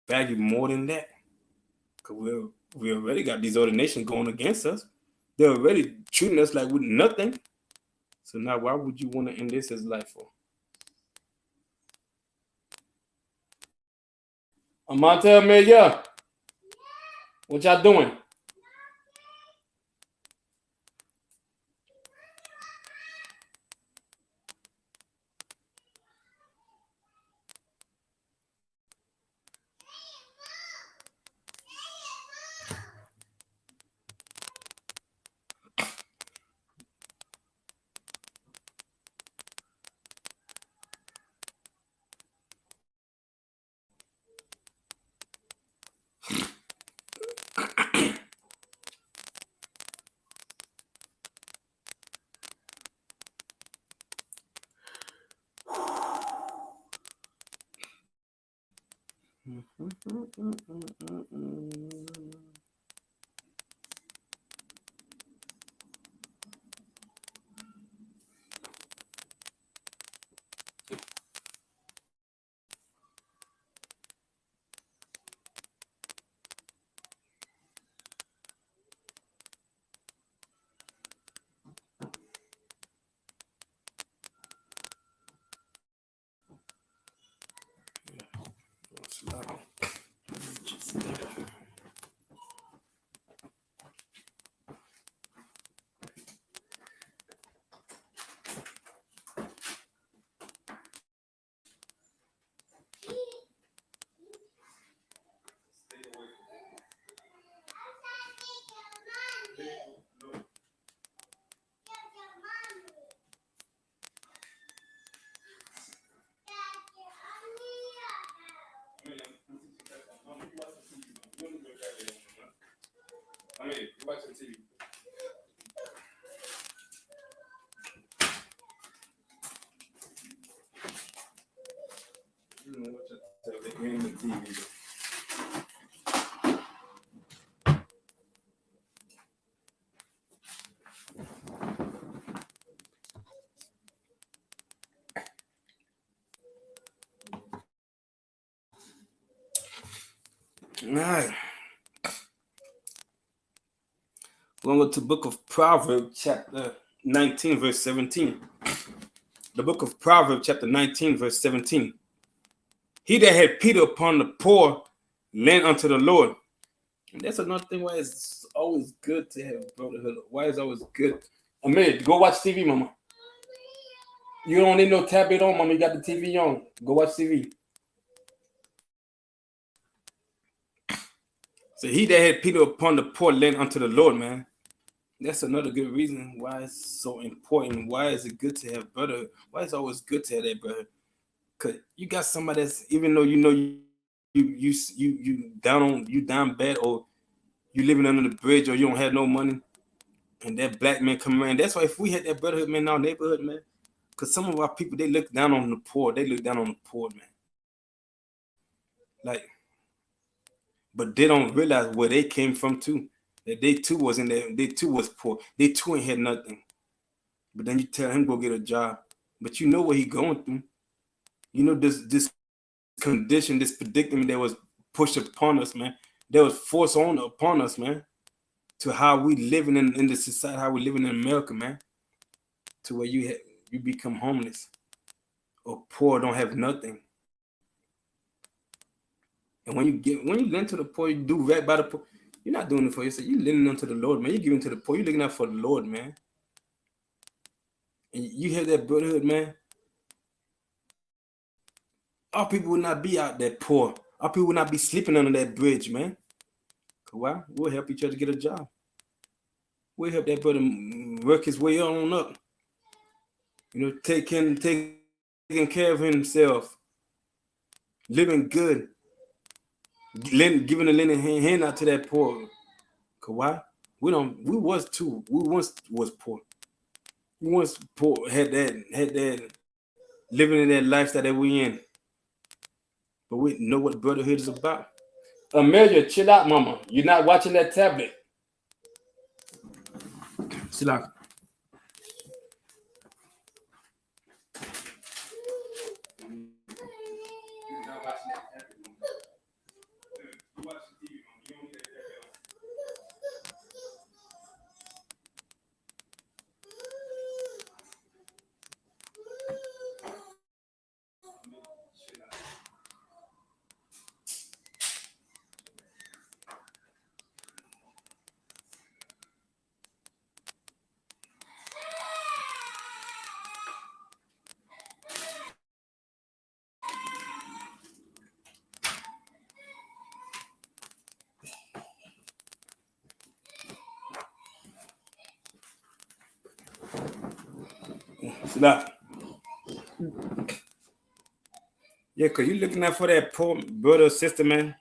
valued more than that. Cause we already got these other nations going against us. They're already treating us like with nothing. So now, why would you want to end this as life for? Amante Amelia, what y'all doing? Just here. You watching TV. You know what you're the TV. All right. We're going to go to the book of Proverbs, chapter 19, verse 17. The book of Proverbs, chapter 19, verse 17. He that had pity upon the poor, lend unto the Lord. And that's another thing why it's always good to have brotherhood. Why it's always good. Amir, go watch TV, mama. You don't need no tablet on, mama. You got the TV on. Go watch TV. So he that had pity upon the poor, lend unto the Lord, man. That's another good reason why it's so important. Why is it good to have brotherhood? Why it's always good to have that brotherhood? Cause you got somebody that's, even though you know you down bad, or you living under the bridge, or you don't have no money, and that black man come around. That's why if we had that brotherhood, man, in our neighborhood, man, because some of our people, they look down on the poor. They look down on the poor, man. Like, but they don't realize where they came from too. That they too was in there. They too was poor. They too ain't had nothing. But then you tell him go get a job. But you know what he going through. You know this condition, this predicament that was pushed upon us, man. That was forced upon us, man. To how we living in the society, how we living in America, man. To where you become homeless or poor, don't have nothing. And when you lend to the poor, you do right by the poor. You're not doing it for yourself. You're lending unto the Lord, man. You're giving to the poor. You're looking out for the Lord, man. And you have that brotherhood, man. Our people will not be out there poor. Our people will not be sleeping under that bridge, man. Why? We'll help each other get a job. We'll help that brother work his way on up. You know, taking care of himself, living good, giving a lending hand out to that poor. Cause why? We once was poor. We once poor, had that living in that lifestyle that we in. But we know what brotherhood is about. Amelia, chill out, mama. You're not watching that tablet. Chill out. Sit down. Yeah, cause you looking out for that poor brother or sister, man.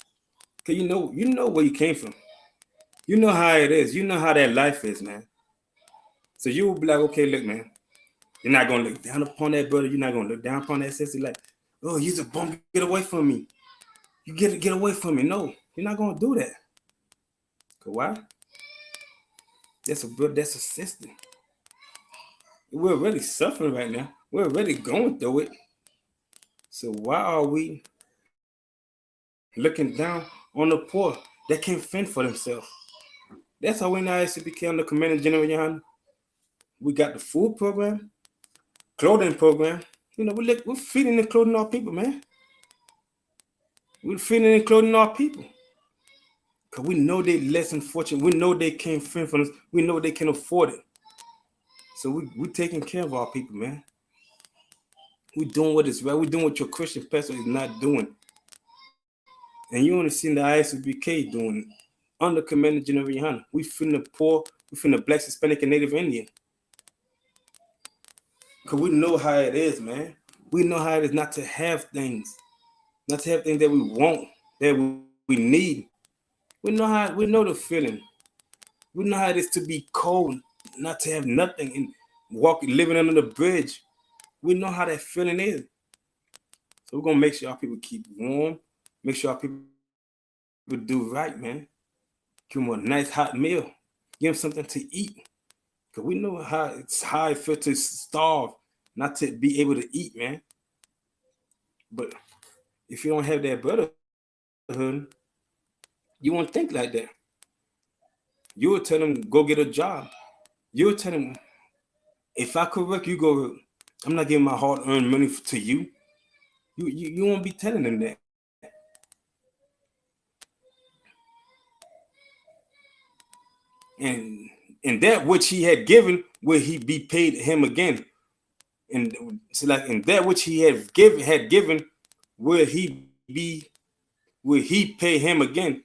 Cause you know where you came from. You know how it is. You know how that life is, man. So you will be like, okay, look, man. You're not gonna look down upon that brother. You're not gonna look down upon that sister. Like, oh, you's a bum. Get away from me. You get away from me. No, you're not gonna do that. Cause why? That's a brother. That's a sister. We're really suffering right now. We're really going through it. So why are we looking down on the poor that can't fend for themselves? That's how we now actually became the Commander General Yohan. We got the food program, clothing program. You know, we're feeding and clothing our people, man. We're feeding and clothing our people. Because we know they're less than fortunate. We know they can't fend for us. We know they can afford it. So we're taking care of our people, man. We're doing what is right. We're doing what your Christian pastor is not doing. And you only seen the ISBK doing under Commander General Yohan. We feeding the poor. We feeding the Blacks, Hispanic, and Native Indian. Because we know how it is, man. We know how it is not to have things. Not to have things that we want, that we need. We know the feeling. We know how it is to be cold, not to have nothing, and living under the bridge. We know how that feeling is. So we're gonna make sure our people keep warm, make sure our people do right, man. Give them a nice hot meal, give them something to eat. Cause we know how it feels to starve, not to be able to eat, man. But if you don't have that brotherhood, you won't think like that. You will tell them go get a job. You will tell them if I could work, you go work. I'm not giving my hard-earned money to you. You won't be telling them that. And that which he had given will he be paid him again. And so like in that which he had given will he pay him again.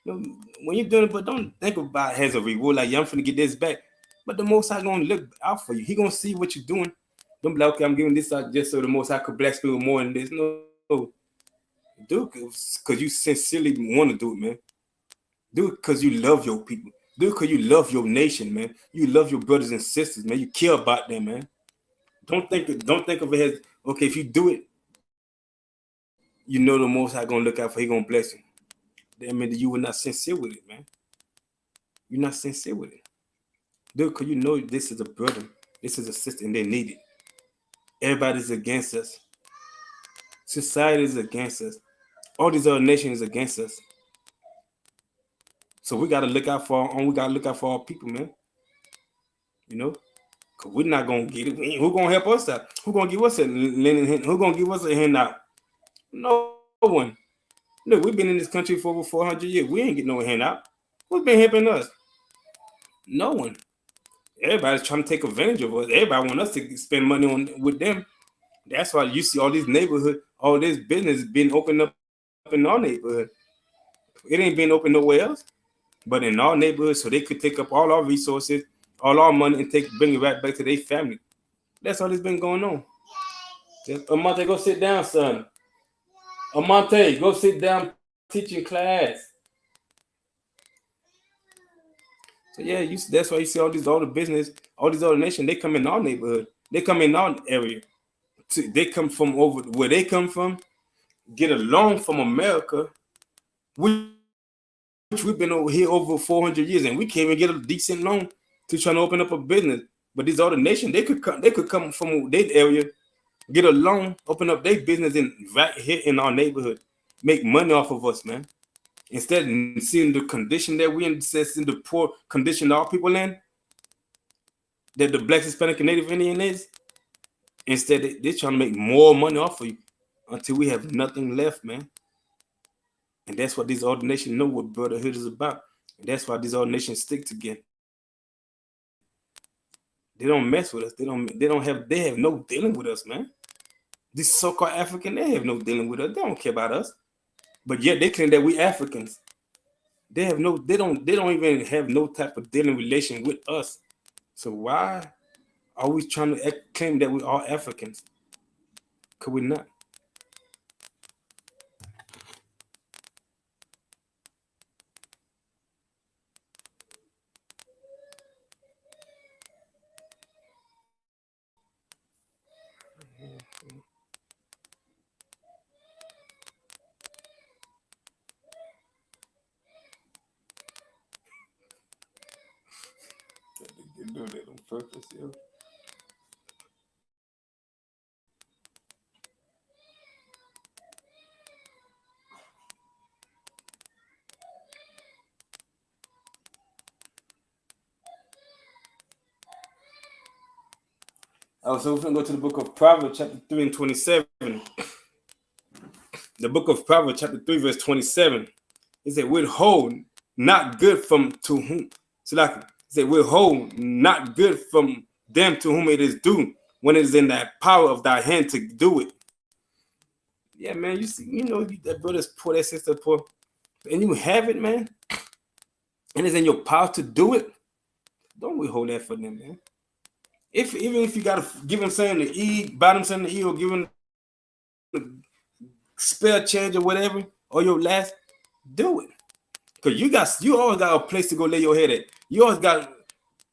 When you're doing it, but don't think about it as a reward, like, yeah, I'm finna get this back. But the Most High gonna look out for you. He gonna see what you're doing. Don't be like, okay, I'm giving this out just so the Most High could bless me with more than this. No, do it because you sincerely want to do it, man. Do it because you love your people. Do it because you love your nation, man. You love your brothers and sisters, man. You care about them, man. Don't think of it as, okay, if you do it, you know the Most High gonna look out for. He gonna bless you. That means that you were not sincere with it, man. You're not sincere with it. Do it because you know this is a brother, this is a sister, and they need it. Everybody's against us. Society is against us. All these other nations is against us. So we gotta look out for our own. We gotta look out for our people, man. You know, cause we're not gonna get it. Who gonna help us out? Who gonna give us a Who gonna give us a handout? No one. Look, we've been in this country for over 400 years. We ain't getting no handout. Who's been helping us? No one. Everybody's trying to take advantage of us. Everybody want us to spend money with them. That's why you see all these neighborhood, all this business being opened up in our neighborhood. It ain't been open nowhere else, but in our neighborhood, so they could take up all our resources, all our money, and bring it right back to their family. That's all that's been going on. Amante, go sit down, son. Amante, go sit down, teaching class. So yeah, that's why you see all these other business, all these other nations. They come in our neighborhood. They come in our area. They come from over where they come from. Get a loan from America, which we've been over here over 400 years, and we can't even get a decent loan to try to open up a business. But these other nations, they could come from their area, get a loan, open up their business right here in our neighborhood, make money off of us, man. Instead of seeing the condition that we in, seeing the poor condition our people in, that the Black, Hispanic, and Native Indian is, instead they're trying to make more money off of you until we have nothing left, man. And that's what these other nations know what brotherhood is about. And that's why these other nations stick together. They don't mess with us. They have no dealing with us, man. These so-called African, they have no dealing with us. They don't care about us. But yet they claim that we Africans. They don't even have no type of dealing relation with us. So why are we trying to claim that we are Africans? Could we not? They do that on purpose, yo. Oh, so we're going to go to the book of Proverbs, chapter 3 and 27. The book of Proverbs, chapter 3, verse 27. It said, withhold not good from to whom. So like it said, withhold not good from them to whom it is due, when it is in the power of thy hand to do it. Yeah, man, you see, that brother's poor, that sister poor, and you have it, man, and it's in your power to do it. Don't withhold that for them, man. Even if you gotta give them something to eat, buy them something to eat, or give them spare change or whatever, or your last, do it. Cause you always got a place to go lay your head at. You always got,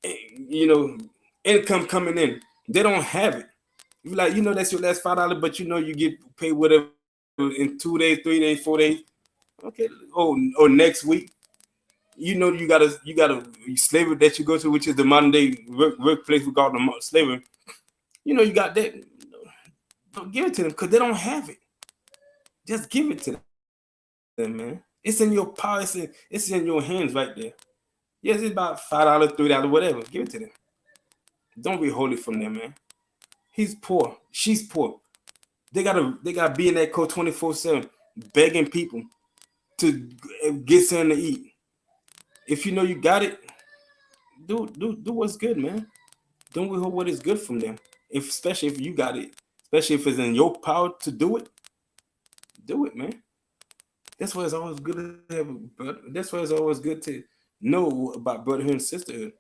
you know, income coming in. They don't have it. You like, that's your last $5, but you get paid whatever in 2 days, 3 days, 4 days. Okay, or next week. You got a slavery that you go to, which is the modern day workplace we call the slavery. You got that. Don't give it to them because they don't have it. Just give it to them, man. It's in your power. It's in your hands right there. Yes, it's about $5, $3, whatever. Give it to them. Don't be holy from them, man. He's poor. She's poor. They gotta be in that code 24/7, begging people to get something to eat. If you know you got it, do what's good, man. Don't withhold what is good from them. Especially if you got it, especially if it's in your power to do it, man. That's why it's always good to have a brother. That's why it's always good to know about brotherhood and sisterhood.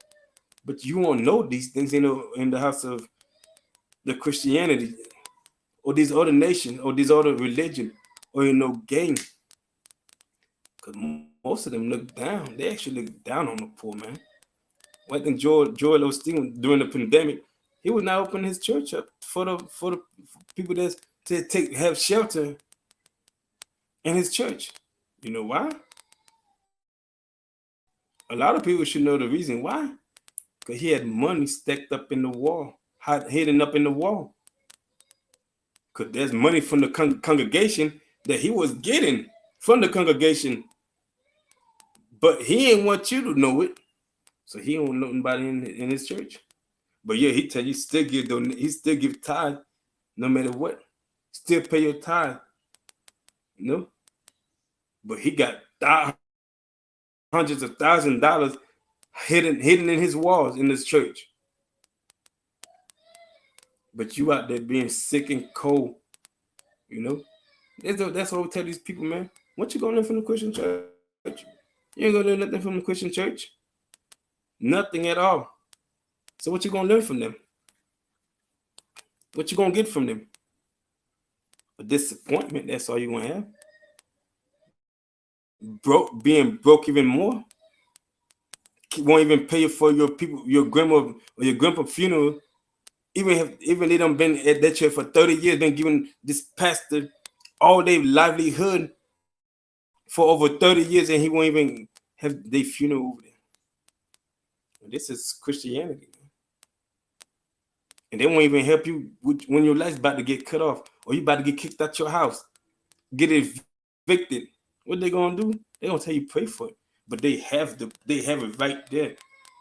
But you won't know these things in the house of the Christianity or these other nations or these other religion or gang. Because most of them look down. They actually look down on the poor, man. I think Joel Osteen during the pandemic, he would not open his church up for the people that's to have shelter in his church. You know why? A lot of people should know the reason why. Because he had money stacked up in the wall, hidden up in the wall. Because there's money from the congregation that he was getting from the congregation. But he didn't want you to know it. So he don't know nobody in his church. But yeah, he tell you he still give tithe no matter what. Still pay your tithe. But he got hundreds of $1,000s hidden in his walls in this church. But you out there being sick and cold, That's what we tell these people, man. What you gonna learn from the Christian church? You ain't gonna learn nothing from the Christian church. Nothing at all. So what you gonna learn from them? What you gonna get from them? A disappointment. That's all you gonna have. Being broke even more. Won't even pay for your grandma or your grandpa funeral. Even they done been at that church for 30 years, been giving this pastor all their livelihood for over 30 years, and he won't even have their funeral over there. This is Christianity. And they won't even help you when your life's about to get cut off or you about to get kicked out your house, get evicted. What they gonna do? They gonna tell you pray for it. But they have it right there.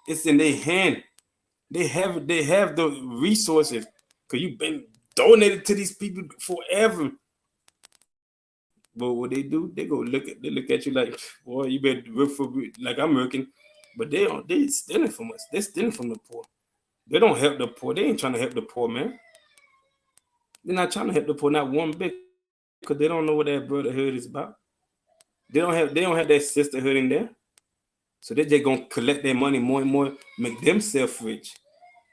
It's in their hand. They have the resources because you've been donated to these people forever. But what they do, they look at you like, boy, you better work for like I'm working. But they stealing from us. They're stealing from the poor. They don't help the poor. They ain't trying to help the poor, man. They're not trying to help the poor, not one bit, because they don't know what that brotherhood is about. They don't have that sisterhood in there. So they're just gonna collect their money more and more, make themselves rich,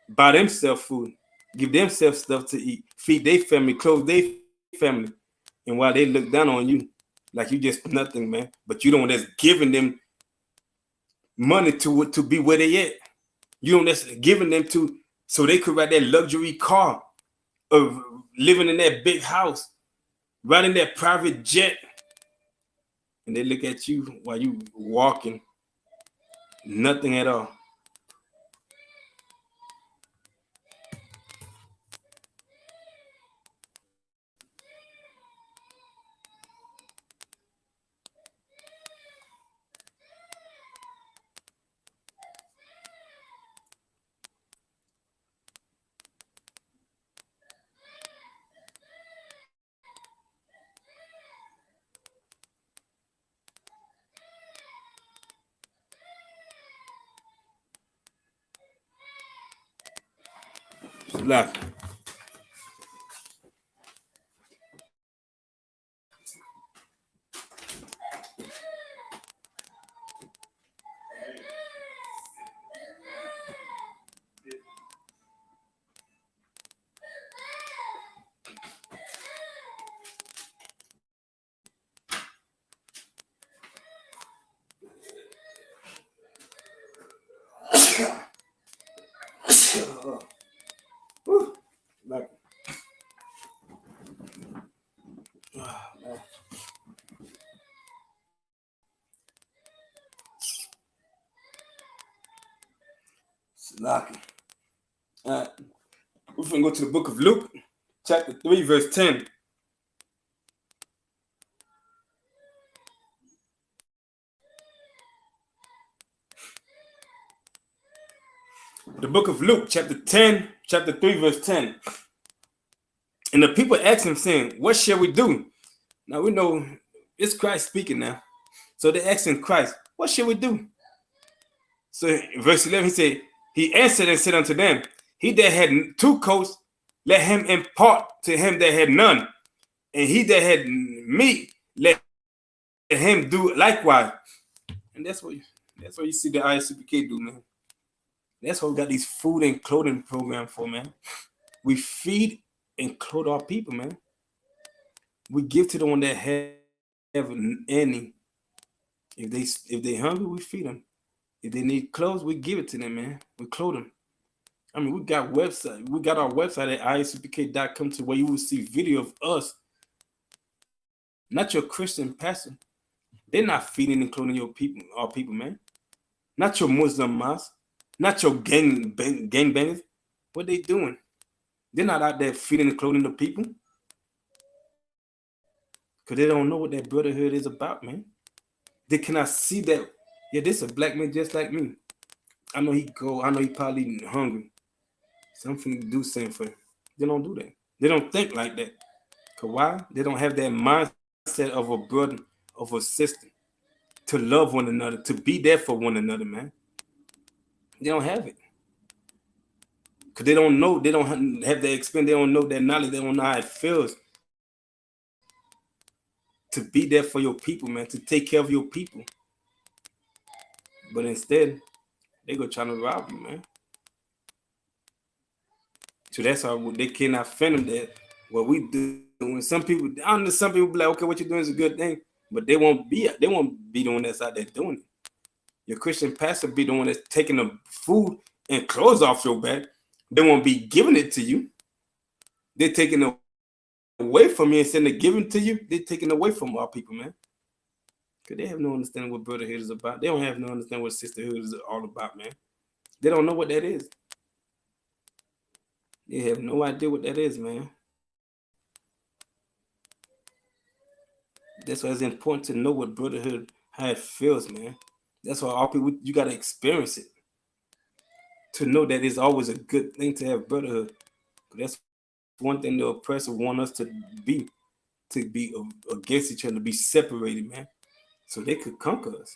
buy themselves food, give themselves stuff to eat, feed their family, clothe their family. And while they look down on you, like you just nothing, man. But you don't just giving them money to be where they at. You don't just giving them to so they could ride that luxury car of living in that big house, riding that private jet. And they look at you while you walking. Nothing at all. Like, Like, man. Lucky. All right. We're going to go to the book of Luke, chapter 3, verse 10. The book of Luke, chapter 10, chapter 3, verse 10. And the people asked him, saying, what shall we do? Now we know it's Christ speaking now. So they asked him, Christ, what shall we do? So in verse 11, he said, he answered and said unto them, he that had 2 coats, let him impart to him that had none. And he that had meat, let him do likewise. And that's what you see the ISCPK do, man. That's what we got these food and clothing program for, man. We feed and clothe our people, man. We give to the one that have any. If they hungry, we feed them. If they need clothes, we give it to them, man. We clothe them. I mean, we got website. We got our website at iscpk.com to where you will see video of us. Not your Christian pastor. They're not feeding and clothing our people, man. Not your Muslim mosque. Not your gangbangers. What they doing? They're not out there feeding and clothing the people. Because they don't know what that brotherhood is about, man. They cannot see that, yeah, this is a black man just like me. I know he probably hungry. So I'm finna do something for him. They don't do that. They don't think like that. Because why? They don't have that mindset of a brother, of a sister, to love one another, to be there for one another, man. They don't have it. Because they don't know, they don't have that experience, they don't know that knowledge, they don't know how it feels to be there for your people, man, to take care of your people. But instead, they go trying to rob you, man. So that's how they cannot fathom that what we do. When some people be like, okay, what you're doing is a good thing, but they won't be the one that's out there doing it. Your Christian pastor be the one that's taking the food and clothes off your back. They won't be giving it to you. They're taking it away from you instead of giving to you. They're taking away from our people, man. Because they have no understanding what brotherhood is about. They don't have no understanding what sisterhood is all about, man. They don't know what that is. They have no idea what that is, man. That's why it's important to know what brotherhood, how it feels, man. That's why all people, you got to experience it to know that it's always a good thing to have brotherhood. That's one thing the oppressor want us to be against each other, to be separated, man, so they could conquer us.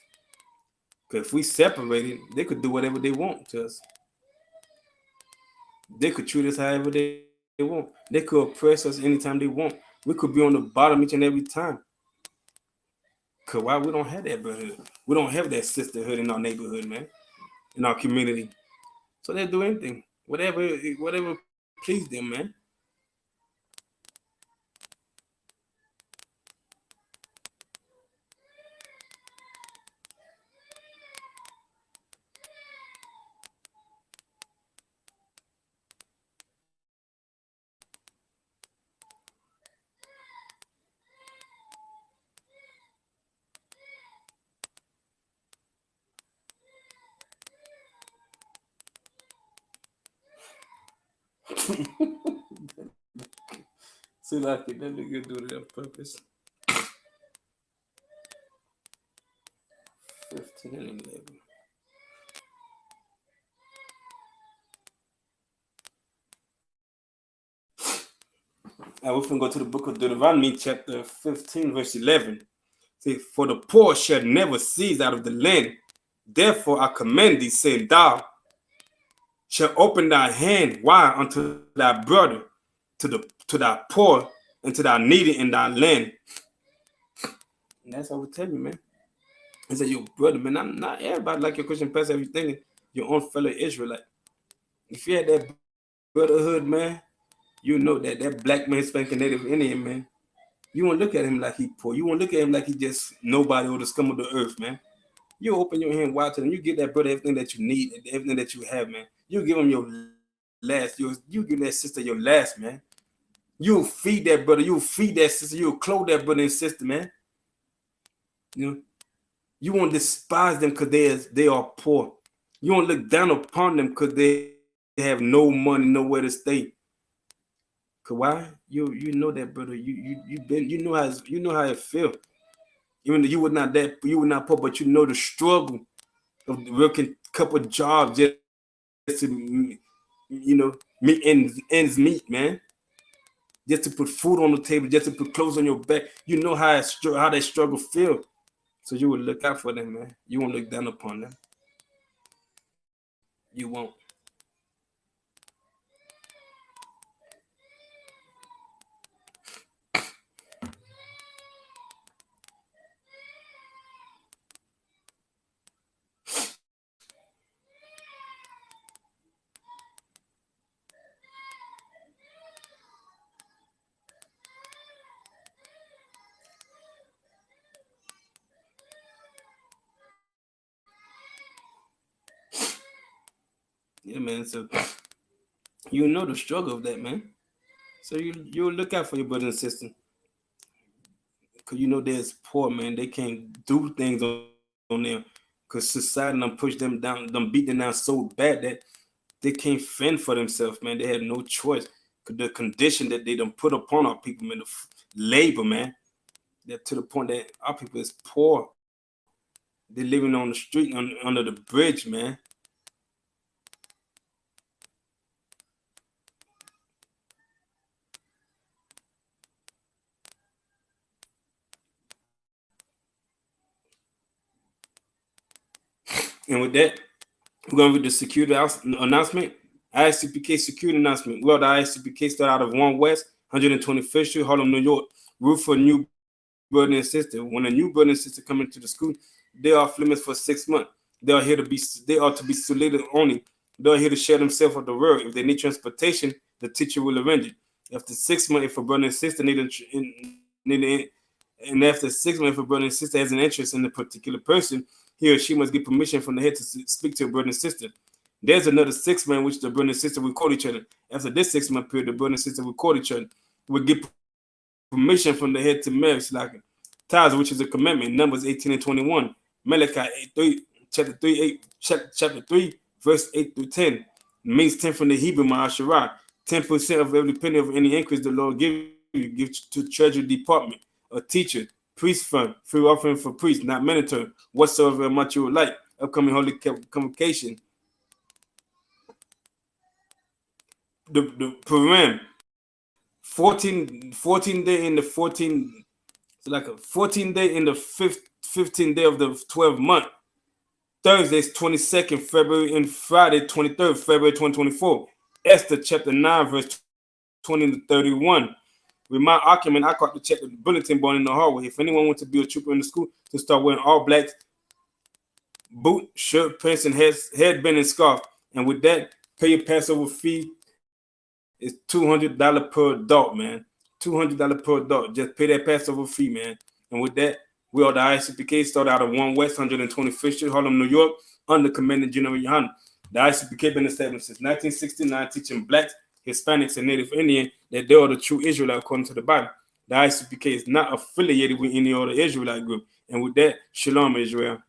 Because if we separated, they could do whatever they want to us. They could treat us however they want. They could oppress us anytime they want. We could be on the bottom each and every time. Because why? We don't have that brotherhood. We don't have that sisterhood in our neighborhood, man, in our community. So they do anything, whatever please them, man. See, like that nigga do it on purpose. 15 and 11. Now we're going to go to the book of Deuteronomy, chapter 15, verse 11. See, for the poor shall never cease out of the land. Therefore I command thee, saying, thou shalt open thy hand wide unto thy brother, to thy poor, and to thy needy in thy land. And that's how we tell you, man. He said, your brother, man, not everybody like your Christian pastor, everything, your own fellow Israelite. If you had that brotherhood, man, you know that black man, Hispanic, Native Indian, man, you won't look at him like he poor. You won't look at him like he just nobody or the scum of the earth, man. You open your hand wide to them. You give that brother everything that you need, everything that you have, man. You give him your last. You give that sister your last, man. You'll feed that brother. You'll feed that sister. You'll clothe that brother and sister, man. You know, you won't despise them because they are poor. You won't look down upon them because they have no money, nowhere to stay. Cause why? You know that brother. You been you know how it feel. Even though you were not poor, but you know the struggle of working couple jobs just to meet ends meet, man. Just to put food on the table, just to put clothes on your back. You know how that struggle feel. So you will look out for them, man. You won't look down upon them. You won't. Yeah, man. So you know the struggle of that, man. So you'll look out for your brother and sister. Cause you know there's poor, man. They can't do things on them. Cause society done push them down, done beat them down so bad that they can't fend for themselves, man. They have no choice. Cause the condition that they done put upon our people, man, the labor, man. That to the point that our people is poor. They're living on the street under the bridge, man. And with that, we're going to read the security announcement. ISCPK security announcement. Well, the ISCPK started out of 1 West, 125th Street, Harlem, New York. Roof for new brother and sister. When a new brother and sister come into the school, they are limits for 6 months. They are to be selected only. They are here to share themselves with the world. If they need transportation, the teacher will arrange it. After 6 months, if a brother and sister and after 6 months, if a brother and sister has an interest in a particular person, he or she must get permission from the head to speak to a brother and sister. There's another 6 months which the brother and sister will call each other. After this 6 month period, the brother and sister will call each other. Will get permission from the head to marry, like tithes, which is a commandment. Numbers 18 and 21. Malachi 8, chapter 3, verse 8 through 10. It means 10 from the Hebrew Ma'asharah. 10% of every penny of any increase the Lord give you, give to treasury department, a teacher, priest fund, free offering for priests, not mandatory, whatsoever amount you would like. Upcoming holy convocation. The program 14 day in the 14, like a 14 day in the 15th day of the 12th month. Thursdays 22nd February and Friday 23rd February 2024. Esther chapter 9 verse 20 to 31. With my argument, I caught to check the bulletin board in the hallway. If anyone wants to be a trooper in the school, to start wearing all black boot, shirt, pants, and headband and scarf. And with that, pay your Passover fee. It's $200 per adult, man. $200 per adult. Just pay that Passover fee, man. And with that, we are the ICPK, started out of 1 West, 125th Street, Harlem, New York, under Commanding General Yohan. The ICPK been established since 1969, teaching blacks, Hispanics, and Native Indian that they are the true Israelite according to the Bible. The ICPK is not affiliated with any other Israelite group. And with that, Shalom, Israel.